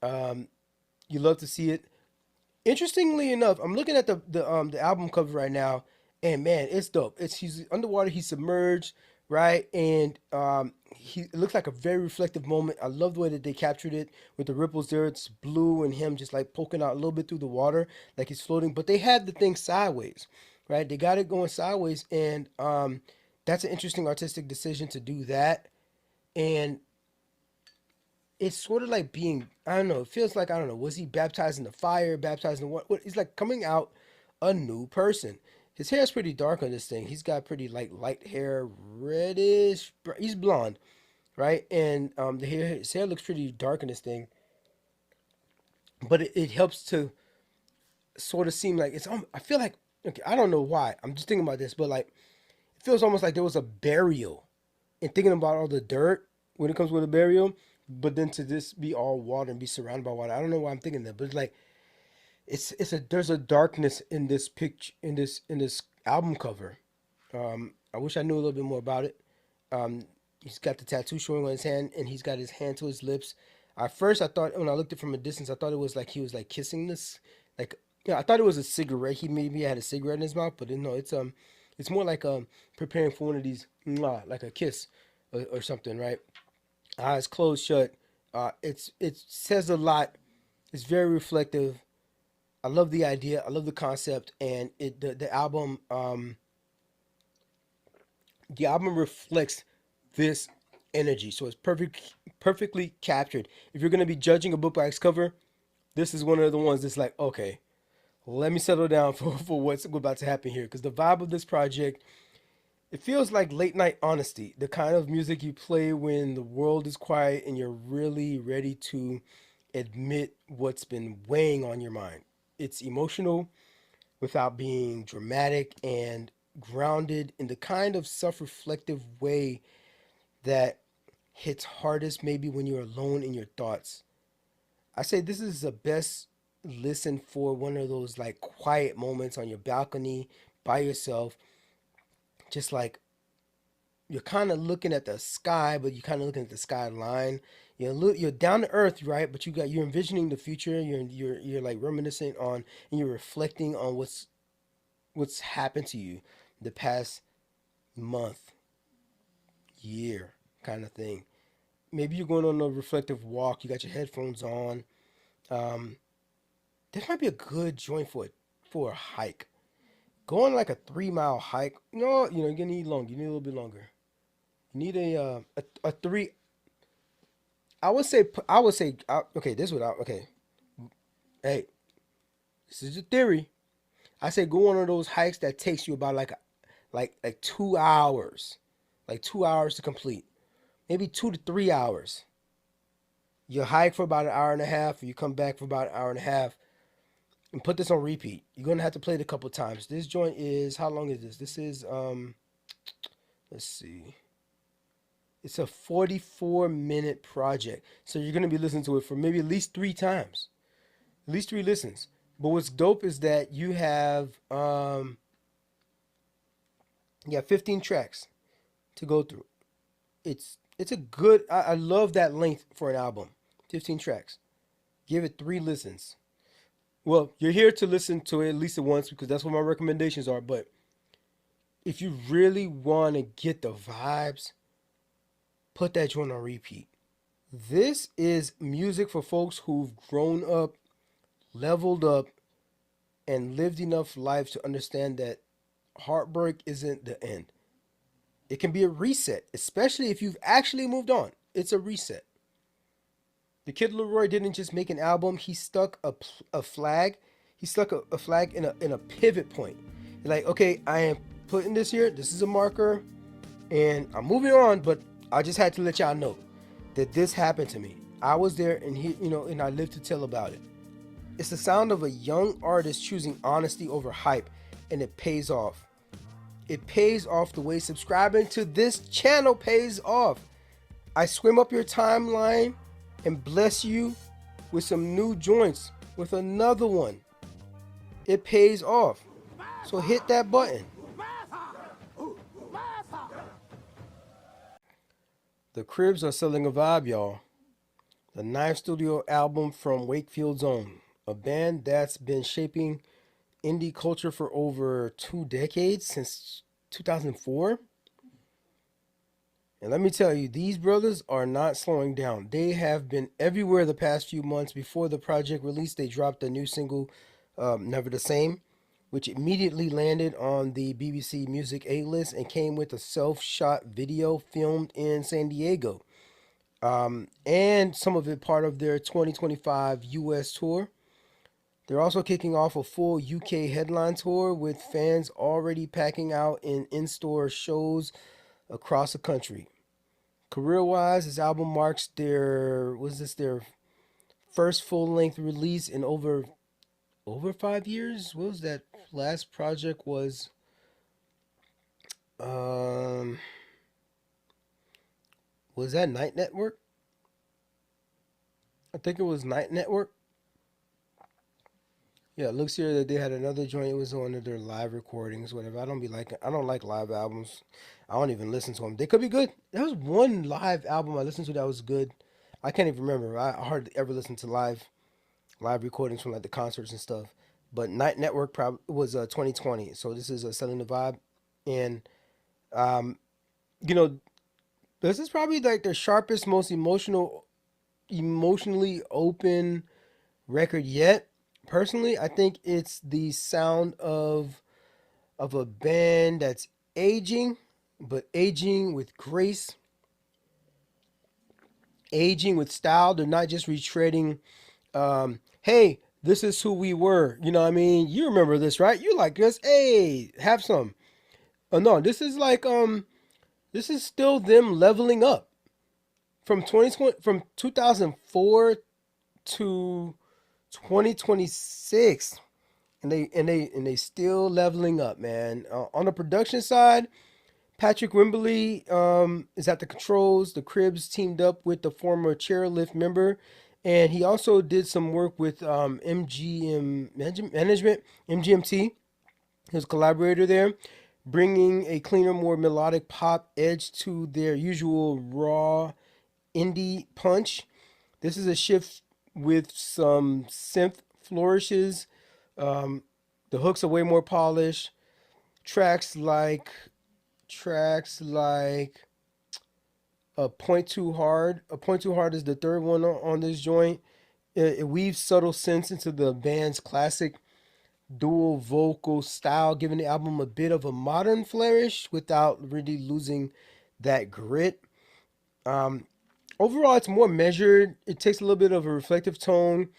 Um, you love to see it. Interestingly enough, I'm looking at the album cover right now, and man, it's dope. He's underwater, he's submerged, right, and it looks like a very reflective moment. I love the way that they captured it with the ripples there. It's blue and him just like poking out a little bit through the water, like he's floating. But they had the thing sideways, right? They got it going sideways, and that's an interesting artistic decision to do that. And it's sort of like being, I don't know, it feels like, I don't know, was he baptized in the fire, baptized in what? He's like coming out a new person. His hair is pretty dark on this thing. He's got pretty like light hair, reddish. He's blonde, right? And his hair looks pretty dark in this thing, but it helps to sort of seem like it's. I feel like okay, I don't know why. I'm just thinking about this, but like it feels almost like there was a burial. And thinking about all the dirt when it comes with a burial, but then to this be all water and be surrounded by water. I don't know why I'm thinking that, but it's like it's a there's a darkness in this picture in this album cover. I wish I knew a little bit more about it. He's got the tattoo showing on his hand, and he's got his hand to his lips. At first, I thought when I looked at it from a distance, I thought it was like he was like kissing this, like I thought it was a cigarette. He maybe had a cigarette in his mouth, but no, it's more like preparing for one of these, mwah, like a kiss or something, right? Eyes closed shut. It says a lot. It's very reflective. I love the idea. I love the concept, and the album reflects this energy. So it's perfectly captured. If you're gonna be judging a book by its cover, this is one of the ones that's like, okay, let me settle down for what's about to happen here, because the vibe of this project, it feels like late night honesty, the kind of music you play when the world is quiet and you're really ready to admit what's been weighing on your mind. It's emotional without being dramatic and grounded in the kind of self reflective way that hits hardest maybe when you're alone in your thoughts. I say this is the best listen for one of those like quiet moments on your balcony by yourself, just like you're kind of looking at the sky, but you're kind of looking at the skyline. You're down to earth, right? But you're envisioning the future. You're like reminiscing on, and you're reflecting on what's happened to you the past month, year kind of thing. Maybe you're going on a reflective walk. You got your headphones on. Um, this might be a good joint for a hike. Going like a 3 mile hike. No, you're gonna need longer. You need a little bit longer. You need a three. I would say. Okay, this would. Okay, hey, this is a theory. I say go on one of those hikes that takes you about like 2 hours, like 2 hours to complete. Maybe 2 to 3 hours. You hike for about an hour and a half, or you come back for about an hour and a half, and put this on repeat. You're gonna have to play it a couple times. This joint is how long is this? This is let's see. It's a 44-minute project. So you're gonna be listening to it for maybe at least 3 times. At least 3 listens. But what's dope is that you have 15 tracks to go through. It's a good I love that length for an album. 15 tracks. Give it 3 listens. Well, you're here to listen to it at least once because that's what my recommendations are. But if you really want to get the vibes, put that joint on repeat. This is music for folks who've grown up, leveled up, and lived enough life to understand that heartbreak isn't the end. It can be a reset, especially if you've actually moved on. It's a reset. The kid Laroi didn't just make an album. He stuck a flag. He stuck a flag in a pivot point. Like, okay, I am putting this here. This is a marker, and I'm moving on. But I just had to let y'all know that this happened to me. I was there, and and I lived to tell about it. It's the sound of a young artist choosing honesty over hype, and it pays off. It pays off the way subscribing to this channel pays off. I swim up your timeline and bless you with some new joints with another one. It pays off. So hit that button. The Cribs are selling a vibe, y'all. The 9th studio album from Wakefield's own, a band that's been shaping indie culture for over 2 decades, since 2004. And let me tell you, these brothers are not slowing down. They have been everywhere the past few months. Before the project release, they dropped a new single, Never the Same, which immediately landed on the BBC Music A-list and came with a self-shot video filmed in San Diego. And some of it part of their 2025 US tour. They're also kicking off a full UK headline tour with fans already packing out in-store shows across the country. Career-wise, this album marks their first full-length release in over 5 years. What was that last project was? Was that Night Network? I think it was Night Network. Yeah, it looks here that they had another joint. It was one of their live recordings, whatever. I don't like live albums. I don't even listen to them. They could be good. There was one live album I listened to that was good. I can't even remember. I hardly ever listen to live recordings from like the concerts and stuff. But Night Network probably was 2020. So this is Selling the Vibe, and um, you know, this is probably like their sharpest, most emotionally open record yet. Personally, I think it's the sound of a band that's aging, but aging with grace, aging with style. They're not just retreading. Hey, this is who we were. You know what I mean? You remember this, right? You like this? Hey, have some. Oh no, this is still them leveling up from 2020, from 2004 to 2026, and they still leveling up, man. On the production side, Patrick Wimberly is at the controls. The Cribs teamed up with the former Chairlift member, and he also did some work with Management, MGMT. He was a collaborator there, bringing a cleaner, more melodic pop edge to their usual raw indie punch. This is a shift with some synth flourishes. The hooks are way more polished. Tracks like tracks like a point too hard. A point too hard is the third one on this joint. It weaves subtle synths into the band's classic dual vocal style, giving the album a bit of a modern flourish without really losing that grit. Um, Overall, it's more measured. It takes a little bit of a reflective tone.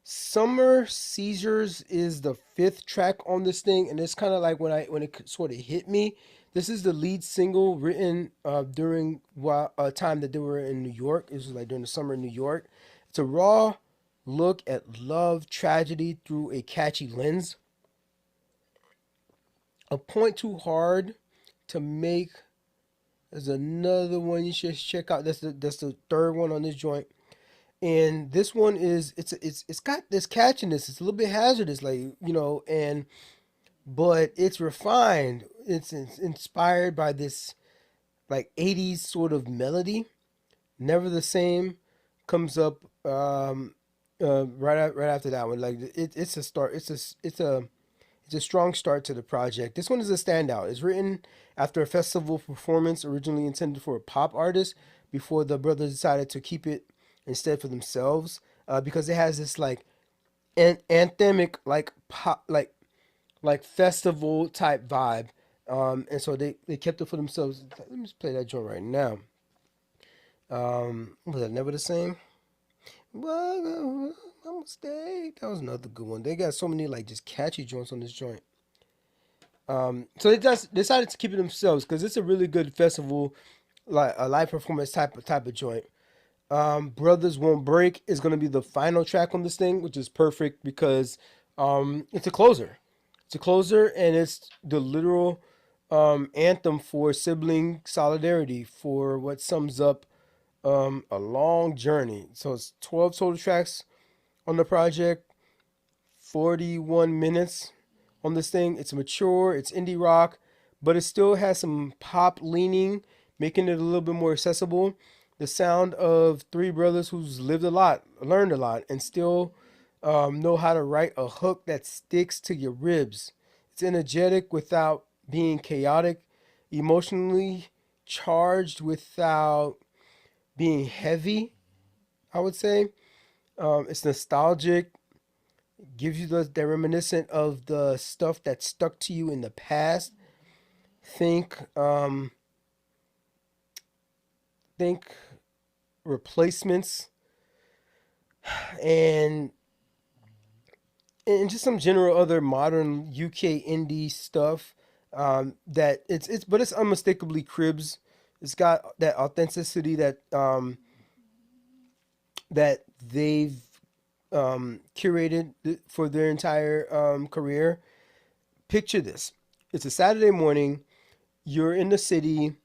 Summer Seizures is the fifth track on this thing, and it's kind of like when it sort of hit me. This is the lead single written during a time that they were in New York. It was like during the summer in New York. It's a raw look at love, tragedy through a catchy lens. A point too hard to make. There's another one you should check out. That's the third one on this joint. And this one is it's got this catchiness. It's a little bit hazardous, like and but it's refined. It's inspired by this like '80s sort of melody. Never the same comes up right after that one. Like it's a start. It's a strong start to the project. This one is a standout. It's written after a festival performance originally intended for a pop artist before the brothers decided to keep it instead for themselves because it has this like anthemic like pop like festival type vibe. And so they kept it for themselves. Let me just play that joint right now. Was that Never the Same? Well, my mistake. That was another good one. They got so many like just catchy joints on this joint. So they just decided to keep it themselves because it's a really good festival, like a live performance type of joint. Brothers Won't Break is gonna be the final track on this thing, which is perfect because it's a closer. It's a closer, and it's the literal anthem for sibling solidarity for what sums up a long journey. So it's 12 total tracks on the project, 41 minutes on this thing. It's mature, it's indie rock, but it still has some pop leaning, making it a little bit more accessible. The sound of three brothers who's lived a lot, learned a lot, and still know how to write a hook that sticks to your ribs. It's energetic without being chaotic, emotionally charged without being heavy, I would say. It's nostalgic, gives you that reminiscent of the stuff that stuck to you in the past. Think, think replacements and and just some general other modern UK indie stuff. That it's unmistakably Cribs. It's got that authenticity that they've curated for their entire career. Picture this: it's a Saturday morning. You're in the city.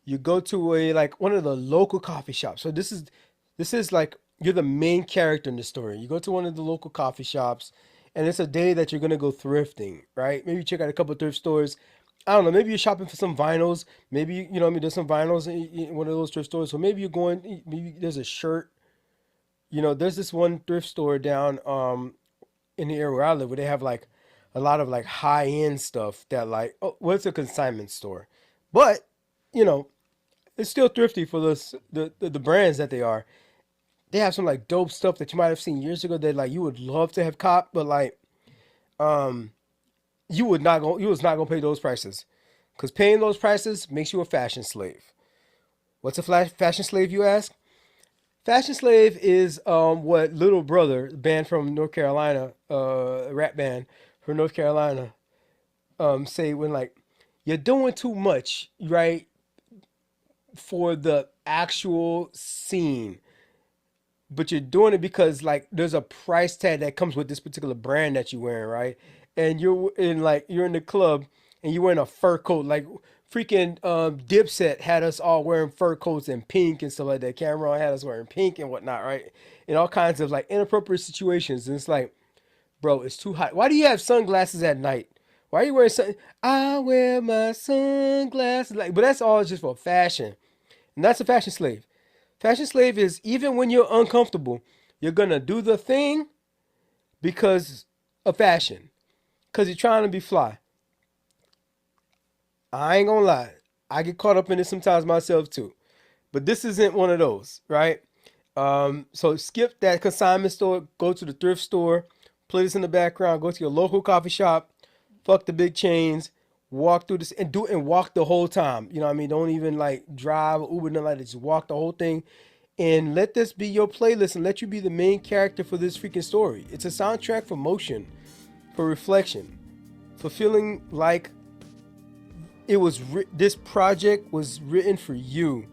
You go to a like one of the local coffee shops. So this is like you're the main character in the story. You go to one of the local coffee shops, and it's a day that you're gonna go thrifting, right? Maybe check out a couple of thrift stores. I don't know. Maybe you're shopping for some vinyls. Maybe you know what I mean. There's some vinyls in one of those thrift stores. So maybe you're going. Maybe there's a shirt. There's this one thrift store down in the area where I live where they have like a lot of like high end stuff that like well it's a consignment store, but you know it's still thrifty for the brands that they are. They have some like dope stuff that you might have seen years ago that like you would love to have caught, but like um you was not gonna pay those prices, because paying those prices makes you a fashion slave. What's a fashion slave, you ask? Fashion slave is what Little Brother, band from North Carolina, rap band from North Carolina, say when like you're doing too much, right, for the actual scene, but you're doing it because like there's a price tag that comes with this particular brand that you're wearing, right? And you're in the club and you're wearing a fur coat, like freaking Dipset had us all wearing fur coats and pink and stuff like that. Cameron had us wearing pink and whatnot, right? In all kinds of like inappropriate situations. And it's like, bro, it's too hot. Why do you have sunglasses at night? Why are you wearing sun? I wear my sunglasses, like, but that's all just for fashion, and that's a fashion slave. Fashion slave is even when you're uncomfortable, you're gonna do the thing because of fashion, because you're trying to be fly. I ain't gonna lie. I get caught up in it sometimes myself too. But this isn't one of those, right? So skip that consignment store, go to the thrift store, play this in the background, go to your local coffee shop, fuck the big chains, walk through this and do it and walk the whole time. You know what I mean? Don't even like drive or Uber, nothing like that. Just walk the whole thing and let this be your playlist and let you be the main character for this freaking story. It's a soundtrack for motion, for reflection, for feeling like this project was written for you,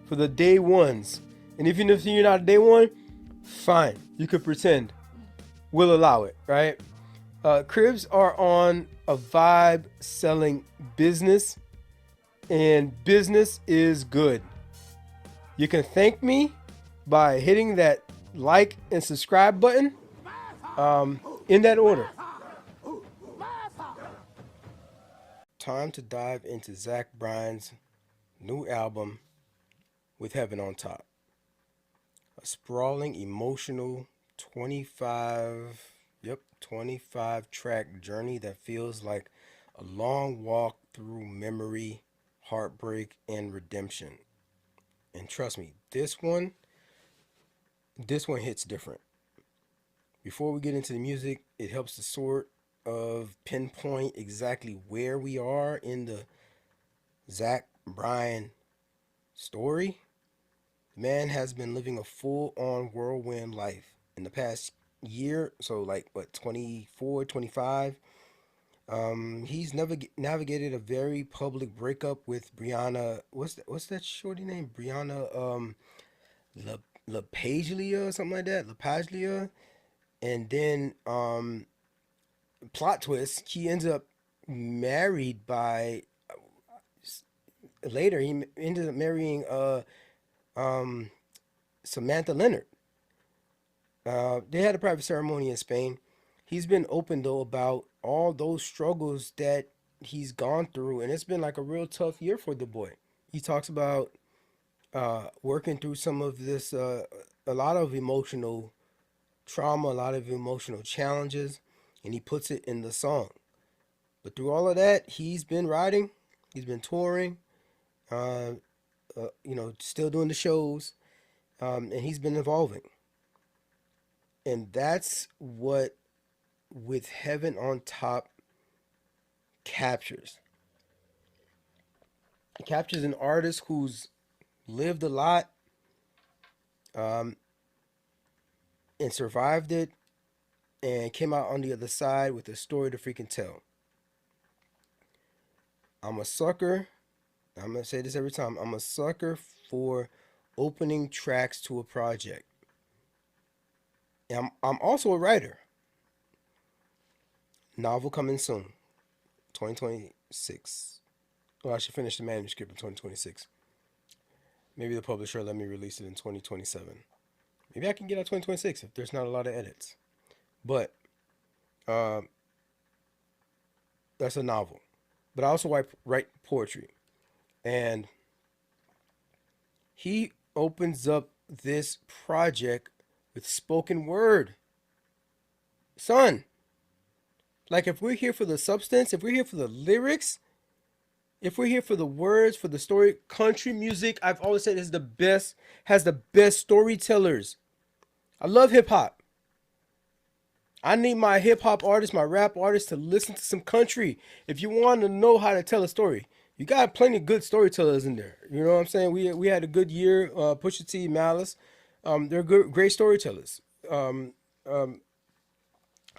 for the day ones. And even if you're not a day one, fine, you could pretend. We'll allow it, right? Cribs are on a vibe selling business, and business is good. You can thank me by hitting that like and subscribe button in that order. Time to dive into Zach Bryan's new album, With Heaven on Top. A sprawling, emotional 25 track journey that feels like a long walk through memory, heartbreak, and redemption. And trust me, this one hits different. Before we get into the music, it helps to sort of pinpoint exactly where we are in the Zach Bryan story. The man has been living a full-on whirlwind life in the past year, so like what, 24, 25. He's never navigated a very public breakup with Brianna. What's that shorty name? Brianna La LaPaglia or something like that. LaPaglia, and then plot twist, he ends up married by later. He ended up marrying um Samantha Leonard. They had a private ceremony in Spain. He's been open though about all those struggles that he's gone through, and it's been like a real tough year for the boy. He talks about working through some of this, a lot of emotional trauma, a lot of emotional challenges, and he puts it in the song. But through all of that, he's been writing, he's been touring, uh, still doing the shows, and he's been evolving. And that's what With Heaven on Top captures. It captures an artist who's lived a lot, um, and survived it and came out on the other side with a story to freaking tell. I'm a sucker. I'm going to say this every time. I'm a sucker for opening tracks to a project. And I'm also a writer. Novel coming soon, 2026. Well, I should finish the manuscript in 2026. Maybe the publisher will let me release it in 2027. Maybe I can get out 2026 if there's not a lot of edits. But uh, that's a novel. But I also write poetry. And he opens up this project with spoken word. Son, like if we're here for the substance, if we're here for the lyrics, if we're here for the words, for the story, country music, I've always said is the best, has the best storytellers. I love hip hop. I need my hip hop artists, my rap artists to listen to some country. If you want to know how to tell a story, you got plenty of good storytellers in there. You know what I'm saying? We had a good year. Pusha T, Malice, they're good, great storytellers. Um, um,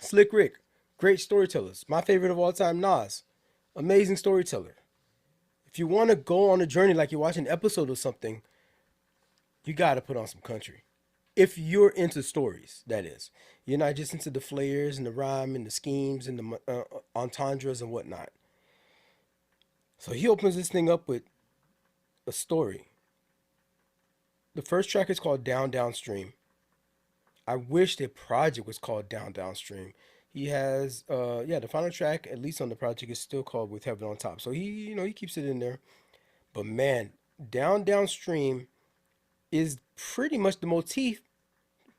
Slick Rick, great storytellers. My favorite of all time, Nas, amazing storyteller. If you want to go on a journey like you're watching an episode of something, you got to put on some country. If you're into stories, that is. You're not just into the flares and the rhyme and the schemes and the entendres and whatnot. So he opens this thing up with a story. The first track is called Down Downstream. I wish the project was called Down Downstream. He has, the final track, at least on the project, is still called With Heaven on Top. So he keeps it in there. But man, Down Downstream is pretty much the motif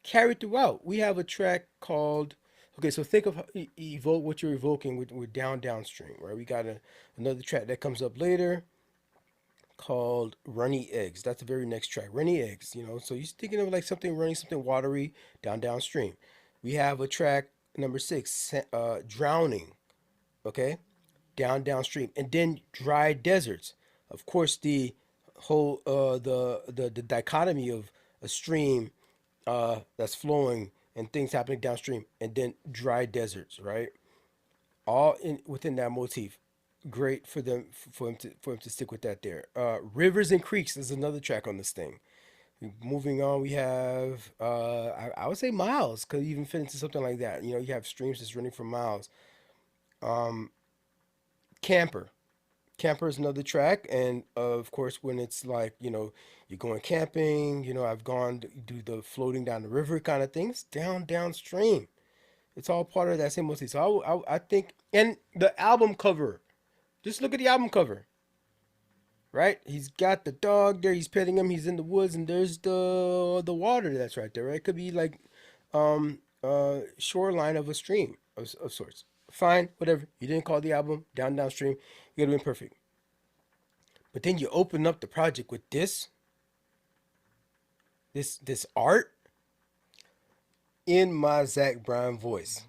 carried throughout. We have a track called Okay, so think of evoke what you're evoking with downstream, right? We got another track that comes up later called Runny Eggs. That's the very next track, Runny Eggs. So you're thinking of like something running, something watery downstream. We have a track number six, Drowning. Okay, downstream, and then dry deserts. Of course, the whole the dichotomy of a stream that's flowing and things happening downstream, and then dry deserts, right? All in within that motif. Great for them for him to stick with that there. Rivers and Creeks is another track on this thing. Moving on, we have I would say Miles could even fit into something like that. You have streams that's running for miles. Um, Camper. Camper is another track, and of course, when it's like you're going camping, I've gone to do the floating down the river kind of things downstream. It's all part of that same motif. So I think, and the album cover. Just look at the album cover, right? He's got the dog there. He's petting him. He's in the woods, and there's the water that's right there. Right? It could be like shoreline of a stream of sorts. Fine, whatever. You didn't call the album downstream. You would have been perfect. But then you open up the project with this art in my Zach Bryan voice.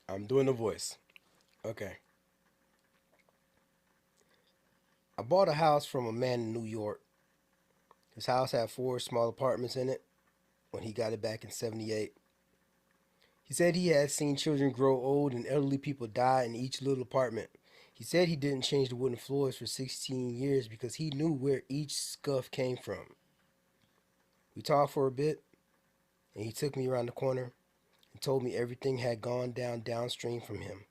I'm doing the voice. Okay. I bought a house from a man in New York. His house had four small apartments in it when he got it back in 78. He said he had seen children grow old and elderly people die in each little apartment. He said he didn't change the wooden floors for 16 years because he knew where each scuff came from. We talked for a bit, and he took me around the corner and told me everything had gone downstream from him.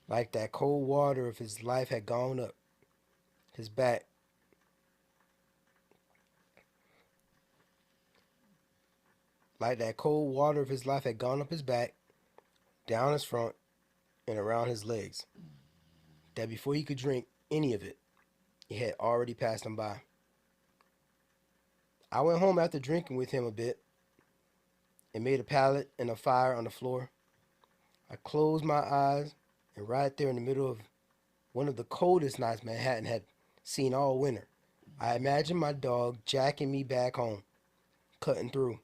Like that cold water of his life had gone up his back. Like that cold water of his life had gone up his back, down his front, and around his legs. That before he could drink any of it, it had already passed him by. I went home after drinking with him a bit and made a pallet and a fire on the floor. I closed my eyes, and right there in the middle of one of the coldest nights Manhattan had seen all winter, I imagined my dog jacking me back home, cutting through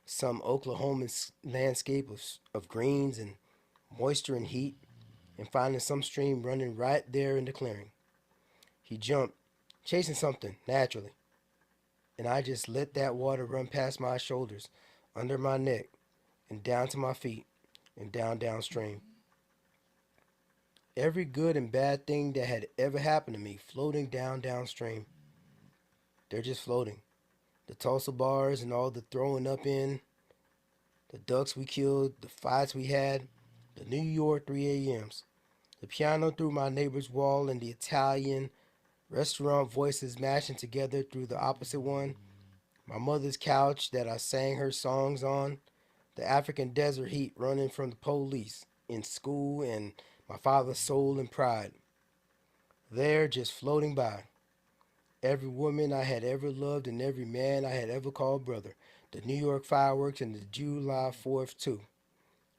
some Oklahoman landscape of greens and moisture and heat, and finding some stream running right there in the clearing. He jumped, chasing something, naturally, and I just let that water run past my shoulders, under my neck, and down to my feet, and downstream. Every good and bad thing that had ever happened to me floating downstream. They're just floating. The Tulsa bars and all the throwing up in, the ducks we killed, the fights we had, the New York 3 a.m.s, the piano through my neighbor's wall, and the Italian restaurant voices mashing together through the opposite one, my mother's couch that I sang her songs on, the African desert heat running from the police in school, and my father's soul and pride. There, just floating by. Every woman I had ever loved and every man I had ever called brother. The New York fireworks and the July 4th, too.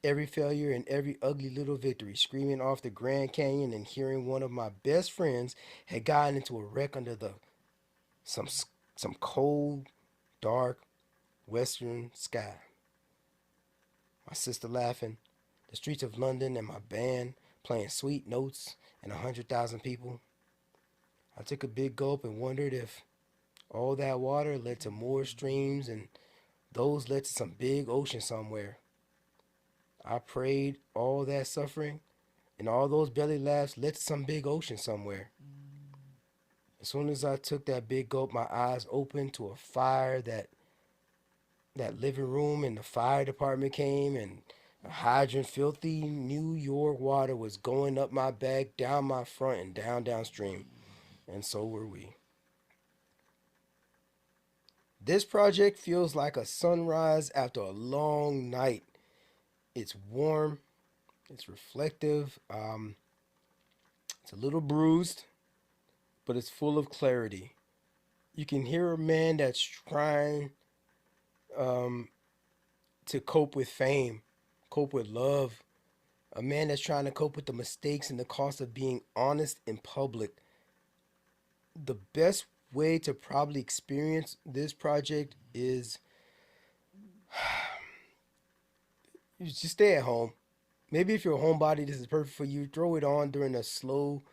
Every failure and every ugly little victory, screaming off the Grand Canyon and hearing one of my best friends had gotten into a wreck under some some cold, dark, western sky. My sister laughing, the streets of London and my band playing sweet notes and 100,000 people. I took a big gulp and wondered if all that water led to more streams and those led to some big ocean somewhere. I prayed all that suffering and all those belly laughs led to some big ocean somewhere. As soon as I took that big gulp, my eyes opened to a fire that living room and the fire department came and a hydrant filthy New York water was going up my back, down my front, and downstream. And so were we. This project feels like a sunrise after a long night. It's warm, it's reflective, it's a little bruised, but it's full of clarity. You can hear a man that's trying um, to cope with fame, cope with love. A man that's trying to cope with the mistakes and the cost of being honest in public. The best way to probably experience this project is you just stay at home. Maybe if you're a homebody, this is perfect for you. Throw it on during a slow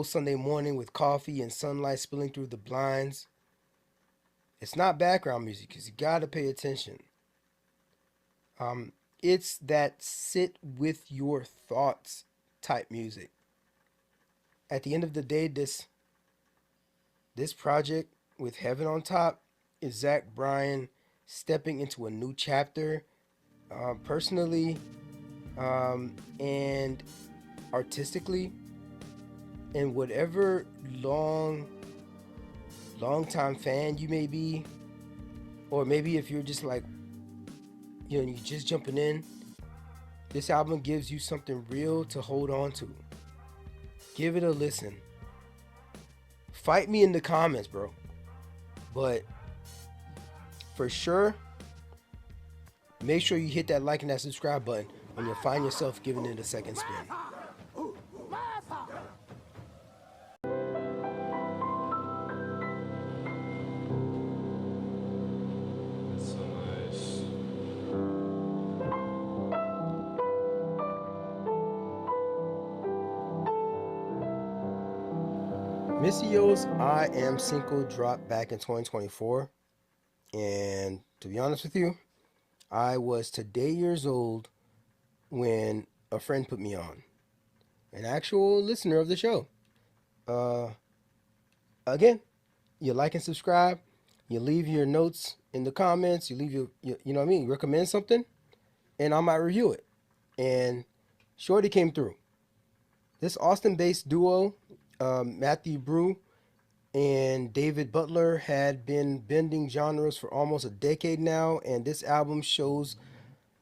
Sunday morning with coffee and sunlight spilling through the blinds. It's not background music because you gotta pay attention. Um, it's that sit with your thoughts type music. At the end of the day, this project with Heaven on Top is Zach Bryan stepping into a new chapter, personally, and artistically, and whatever long time fan you may be, or maybe if you're just like, you're just jumping in, this album gives you something real to hold on to. Give it a listen. Fight me in the comments, bro. But for sure, make sure you hit that like and that subscribe button when you find yourself giving it a second spin. That's so nice. Missio's I Am Cinco dropped back in 2024. And to be honest with you, I was today years old when a friend put me on. An actual listener of the show. Uh, Again, you like and subscribe. You leave your notes in the comments. You leave you know what I mean? You recommend something, and I might review it. And Shorty came through. This Austin-based duo, Matthew Brew and David Butler, had been bending genres for almost a decade now, and this album shows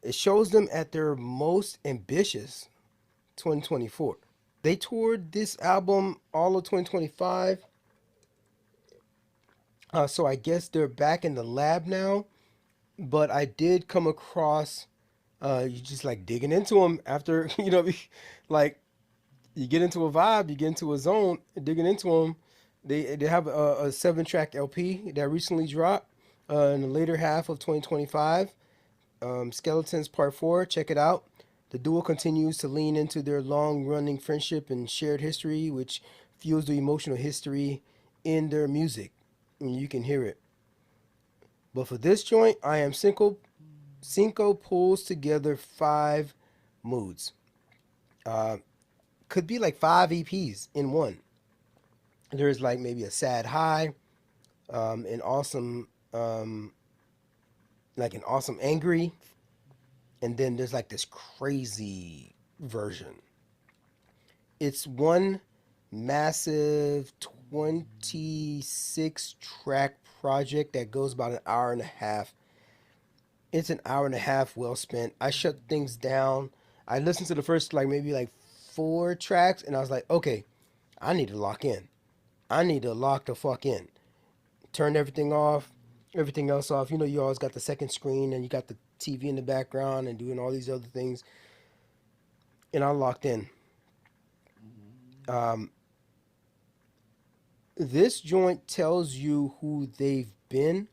them at their most ambitious. 2024. They toured this album all of 2025. So I guess they're back in the lab now. But I did come across, you just like digging into them after, like you get into a vibe, you get into a zone, digging into them. They have a 7-track LP that recently dropped in the later half of 2025. Skeletons Part 4, check it out. The duo continues to lean into their long-running friendship and shared history, which fuels the emotional history in their music. And you can hear it. But for this joint, I Am Cinco pulls together 5 moods. Could be like 5 EPs in one. There's like maybe a sad high, an awesome, like an awesome angry, and then there's like this crazy version. It's one massive 26-track project that goes about an hour and a half. It's an hour and a half well spent. I shut things down. I listened to the first maybe 4 tracks, and I was like, okay, I need to lock in. I need to lock the fuck in. Turn everything off, everything else off. You always got the second screen and you got the TV in the background and doing all these other things. And I locked in. This joint tells you who they've been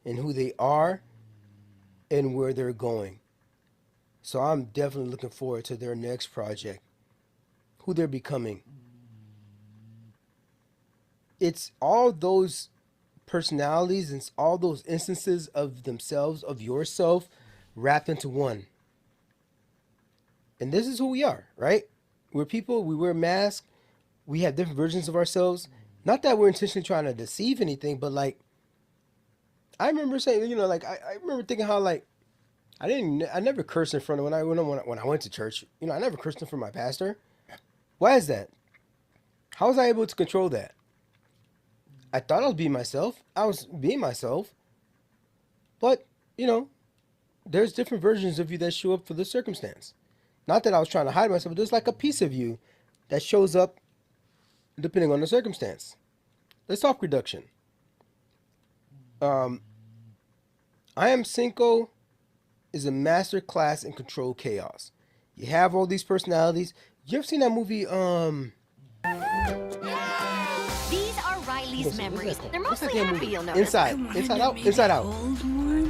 and who they are and where they're going. So I'm definitely looking forward to their next project, who they're becoming. It's all those personalities and all those instances of themselves, of yourself, wrapped into one. And this is who we are, right? We're people, we wear masks, we have different versions of ourselves. Not that we're intentionally trying to deceive anything, but I remember saying, I remember thinking how I never cursed in front of when I went to church. I never cursed in front of my pastor. Why is that? How was I able to control that? I thought I was being myself. I was being myself. But, there's different versions of you that show up for the circumstance. Not that I was trying to hide myself, but there's like a piece of you that shows up depending on the circumstance. Let's talk reduction. I Am Cinco is a master class in controlled chaos. You have all these personalities. You ever seen that movie? These are Riley's memories. They're mostly happy, you'll notice. Inside Out, Inside Out.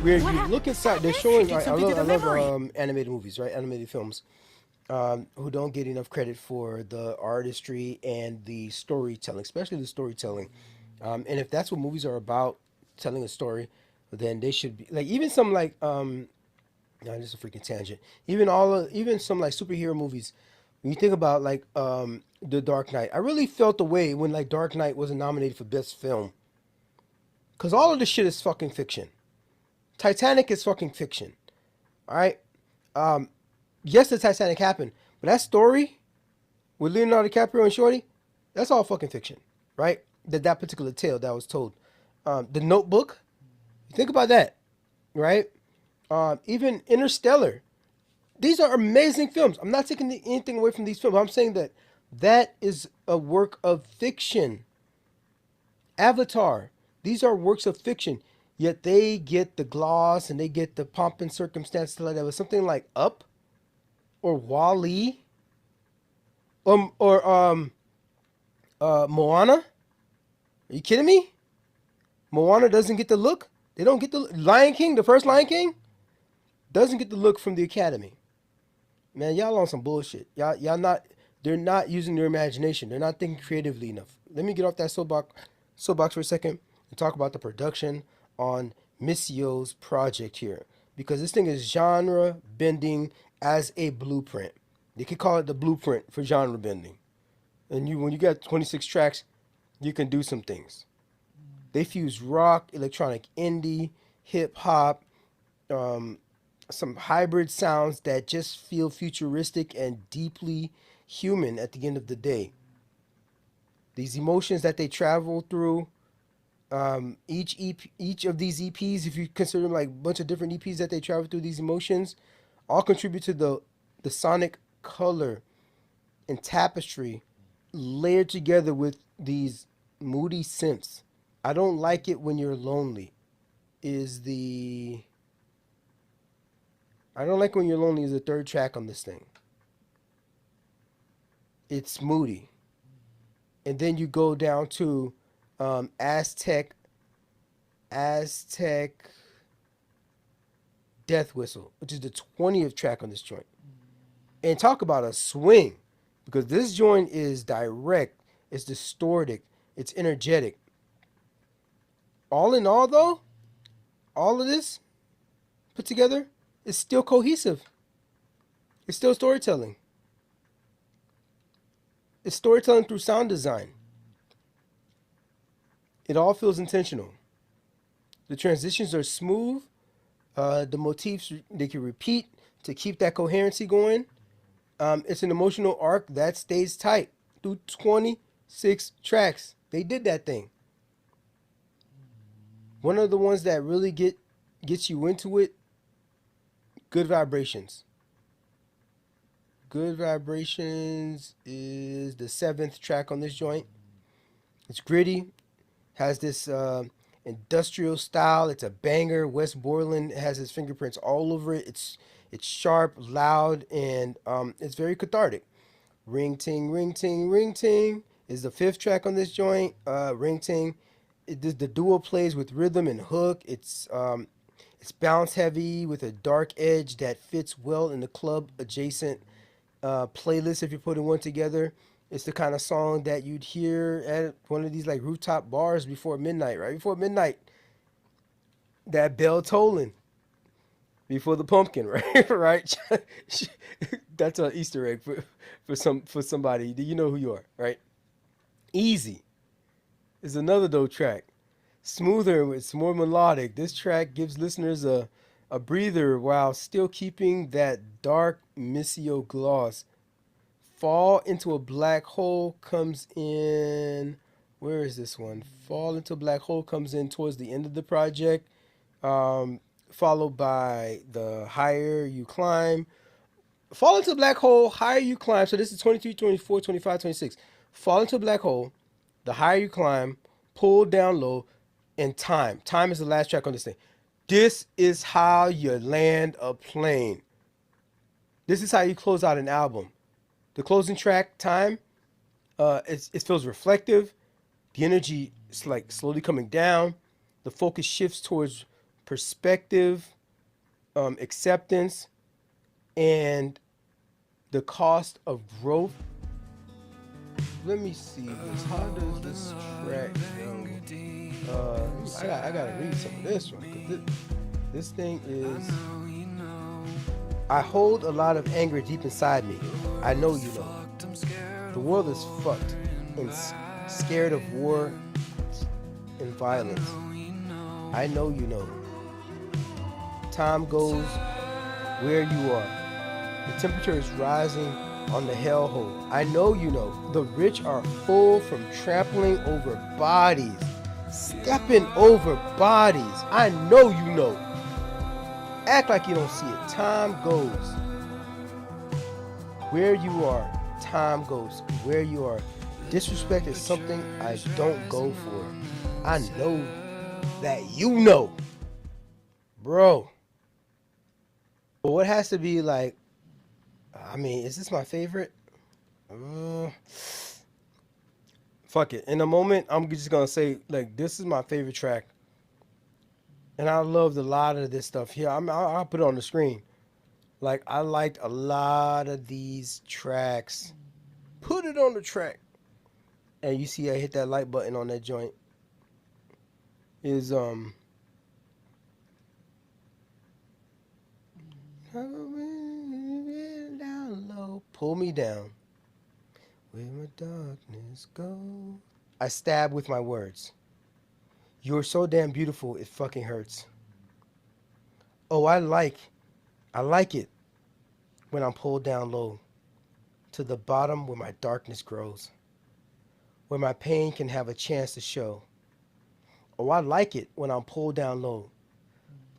Where you look inside, they're showing. I love animated movies, right? Animated films, who don't get enough credit for the artistry and the storytelling, especially the storytelling. And if that's what movies are about, telling a story, then they should be like even some like no, this is a freaking tangent. Even some like superhero movies. When you think about like The Dark Knight, I really felt the way when like Dark Knight wasn't nominated for best film, cause all of this shit is fucking fiction. Titanic is fucking fiction. All right. Yes, the Titanic happened, but that story with Leonardo DiCaprio and Shorty, that's all fucking fiction, right? That particular tale that was told. The Notebook. Think about that, right? Even Interstellar. These are amazing films. I'm not taking anything away from these films. I'm saying that that is a work of fiction. Avatar. These are works of fiction. Yet they get the gloss and they get the pomp and circumstance like that. With something like Up or Wall-E or Moana. Are you kidding me? Moana doesn't get the look. They don't get the Lion King. The first Lion King doesn't get the look from the Academy. Man, y'all on some bullshit. Y'all not. They're not using their imagination. They're not thinking creatively enough. Let me get off that soapbox for a second and talk about the production on Missio's project here, because this thing is genre bending as a blueprint. They could call it the blueprint for genre bending. And when you got 26 tracks, you can do some things. They fuse rock, electronic indie, hip hop, some hybrid sounds that just feel futuristic and deeply human at the end of the day. These emotions that they travel through, each of these EPs, if you consider them like a bunch of different EPs that they travel through, these emotions all contribute to the sonic color and tapestry layered together with these moody synths. I don't like it when you're lonely. I don't like when you're lonely is the third track on this thing. It's moody. And then you go down to Aztec Death Whistle, which is the 20th track on this joint. And talk about a swing, because this joint is direct, it's distorted, it's energetic. All in all, though, all of this put together is still cohesive. It's still storytelling. It's storytelling through sound design. It all feels intentional. The transitions are smooth. The motifs, they can repeat to keep that coherency going. It's an emotional arc that stays tight through 26 tracks. They did that thing. One of the ones that really gets you into it, Good Vibrations. Good Vibrations is the 7th track on this joint. It's gritty, has this industrial style. It's a banger. Wes Borland has his fingerprints all over it. It's sharp, loud, and it's very cathartic. Ring ting, ring ting, ring ting is the 5th track on this joint. Ring ting. The duo plays with rhythm and hook. It's bounce heavy with a dark edge that fits well in the club adjacent playlist if you're putting one together. It's the kind of song that you'd hear at one of these like rooftop bars before midnight, right? Before midnight, that bell tolling before the pumpkin, right? Right? That's an Easter egg for somebody. Do you know who you are, right? Easy is another dope track. Smoother, it's more melodic. This track gives listeners a breather while still keeping that dark Missio gloss. Fall into a Black Hole comes in. Where is this one? Fall into a Black Hole comes in towards the end of the project, followed by The Higher You Climb. Fall into a Black Hole, Higher You Climb. So this is 23, 24, 25, 26. Fall into a Black Hole, The Higher You Climb, Pull Down Low, and Time. Time is the last track on this thing. This is how you land a plane. This is how you close out an album. The closing track, Time, it feels reflective. The energy is like slowly coming down. The focus shifts towards perspective, acceptance, and the cost of growth. Let me see this. How does this track go? I gotta read some of this one because this thing is. I hold a lot of anger deep inside me. I know you know. The world is fucked and scared of war and violence. I know you know. Time goes where you are. The temperature is rising on the hellhole. I know you know. The rich are full from trampling over bodies, stepping over bodies. I know you know. Act like you don't see it. Time goes where you are. Time goes where you are. Disrespect is something I don't go for. I know that you know. Bro. But what has to be like, I mean, is this my favorite? Fuck it. In a moment, I'm just going to say, like, this is my favorite track. And I loved a lot of this stuff here. I'll put it on the screen. Like, I liked a lot of these tracks. Put it on the track. And you see I hit that like button on that joint. Is, down low. Pull me down. Where my darkness goes. I stab with my words. You're so damn beautiful, it fucking hurts. Oh, I like it when I'm pulled down low to the bottom where my darkness grows, where my pain can have a chance to show. Oh, I like it when I'm pulled down low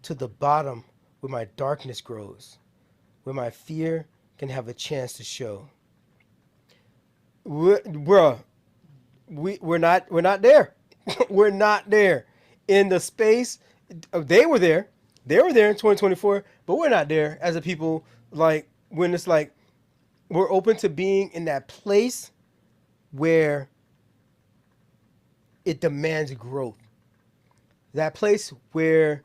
to the bottom where my darkness grows, where my fear can have a chance to show. We're not there. We're not there in the space. They were there in 2024, but we're not there as a people. Like, when it's like we're open to being in that place where it demands growth, that place where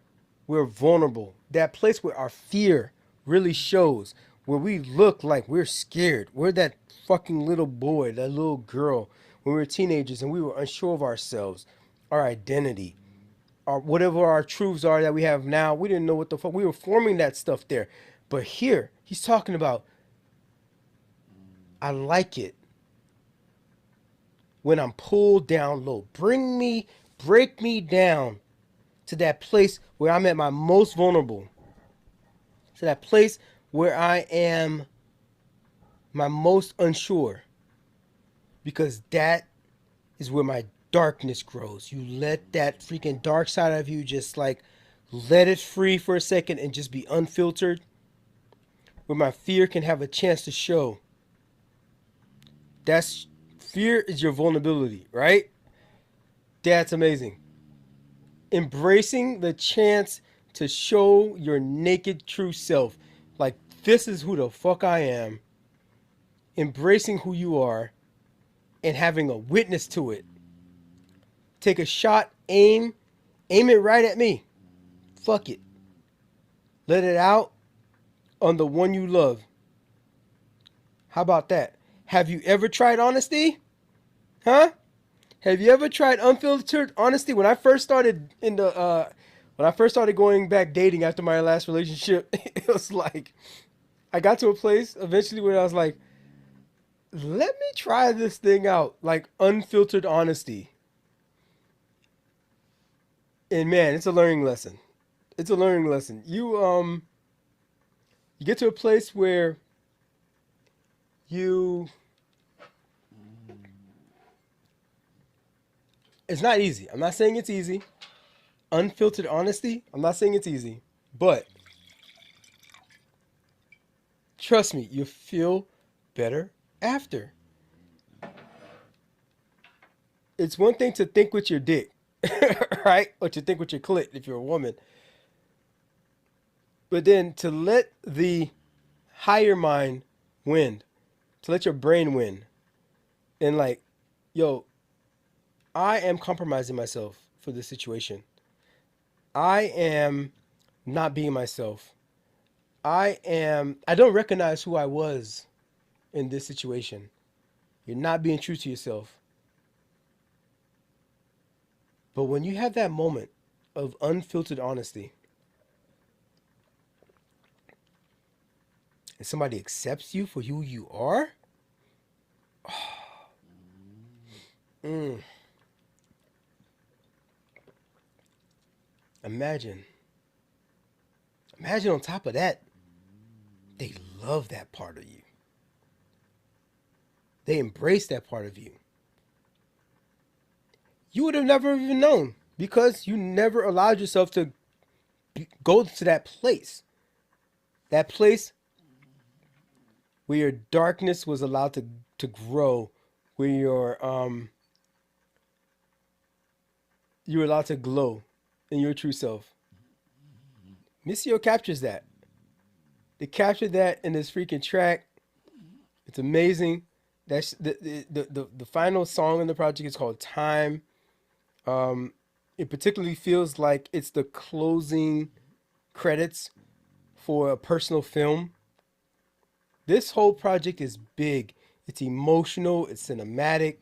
we're vulnerable, that place where our fear really shows, where we look like we're scared. We're that fucking little boy, that little girl when we were teenagers and we were unsure of ourselves, our identity, or whatever our truths are that we have now. We didn't know what the fuck. We were forming that stuff there. But here, he's talking about, I like it when I'm pulled down low. Break me down to that place where I'm at my most vulnerable. To that place where I am my most unsure. Because that is where my darkness grows. You let that freaking dark side of you just like let it free for a second and just be unfiltered. Where my fear can have a chance to show. Fear is your vulnerability, right? That's amazing. Embracing the chance to show your naked true self. Like, this is who the fuck I am. Embracing who you are and having a witness to it. Take a shot, aim it right at me. Fuck it. Let it out on the one you love. How about that? Have you ever tried honesty? Huh? Have you ever tried unfiltered honesty? When I first started going back dating after my last relationship, it was like I got to a place eventually where I was like, let me try this thing out, like unfiltered honesty. And man, it's a learning lesson. It's a learning lesson. You get to a place where it's not easy. I'm not saying it's easy. Unfiltered honesty, I'm not saying it's easy. But trust me, you feel better after. It's one thing to think with your dick, right? Or to think with your clit if you're a woman. But then to let the higher mind win, to let your brain win, and like, yo, I am compromising myself for this situation. I am not being myself. I don't recognize who I was in this situation. You're not being true to yourself. But when you have that moment of unfiltered honesty and somebody accepts you for who you are, imagine. Imagine on top of that, they love that part of you. They embrace that part of you. You would have never even known because you never allowed yourself to go to that place. That place where your darkness was allowed to grow, where you were allowed to glow in your true self. Missio captures that. They captured that in this freaking track. It's amazing. That's the final song in the project is called Time. It particularly feels like it's the closing credits for a personal film. This whole project is big. It's emotional. It's cinematic.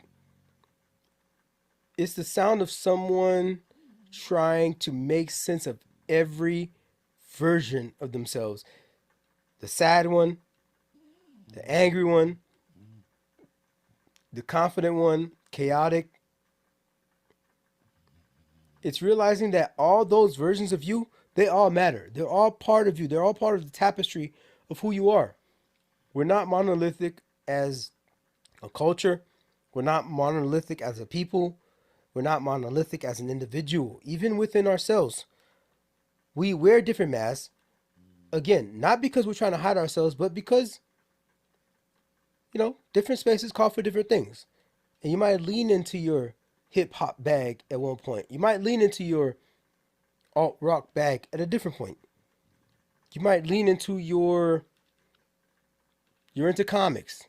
It's the sound of someone trying to make sense of every version of themselves. The sad one, the angry one, the confident one, chaotic. It's realizing that all those versions of you, they all matter. They're all part of you. They're all part of the tapestry of who you are. We're not monolithic as a culture. We're not monolithic as a people. We're not monolithic as an individual. Even within ourselves, we wear different masks. Again, not because we're trying to hide ourselves, but because, different spaces call for different things. And you might lean into your hip hop bag at one point. You might lean into your alt rock bag at a different point. You might lean into you're into comics.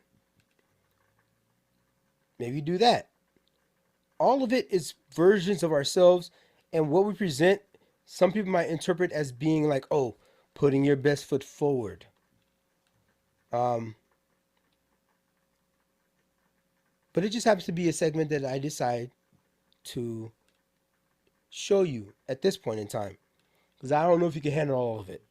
Maybe do that. All of it is versions of ourselves, and what we present, some people might interpret as being like, oh, putting your best foot forward. But it just happens to be a segment that I decide to show you at this point in time, because I don't know if you can handle all of it.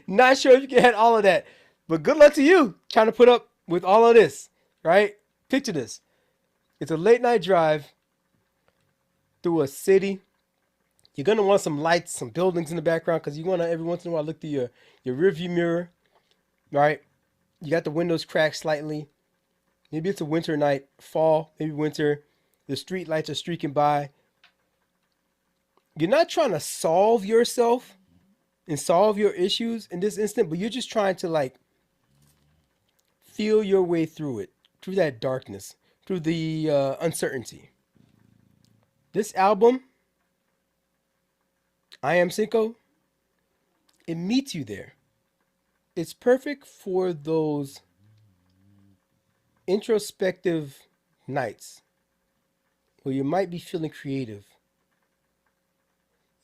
Not sure if you can handle all of that, but good luck to you trying to put up with all of this, right? Picture this. It's a late night drive through a city. You're going to want some lights, some buildings in the background, because you want to every once in a while look through your rearview mirror, right? You got the windows cracked slightly. Maybe it's a winter night, fall, maybe winter. The street lights are streaking by. You're not trying to solve yourself and solve your issues in this instant, but you're just trying to feel your way through it, through that darkness, through the uncertainty. This album, I Am Cinco, it meets you there. It's perfect for those introspective nights where you might be feeling creative.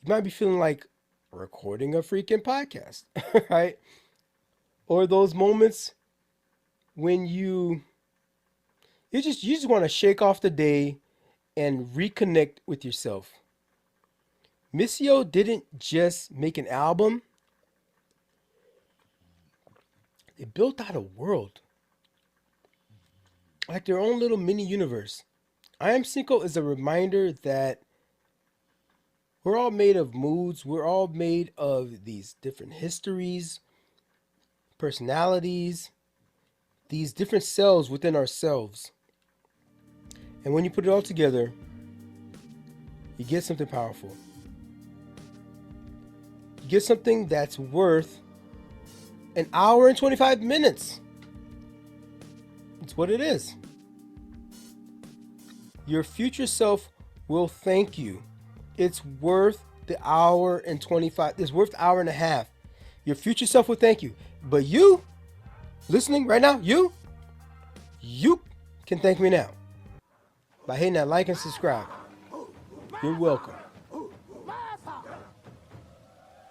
You might be feeling like recording a freaking podcast, right? Or those moments when you just want to shake off the day and reconnect with yourself. Missio didn't just make an album. They built out a world. Like their own little mini universe. I Am Cinco is a reminder that we're all made of moods. We're all made of these different histories, personalities, these different selves within ourselves. And when you put it all together, you get something powerful. You get something that's worth an hour and 25 minutes. It's what it is. Your future self will thank you. It's worth the hour and 25. It's worth the hour and a half. Your future self will thank you. But you, listening right now, you can thank me now by hitting that like and subscribe. You're welcome.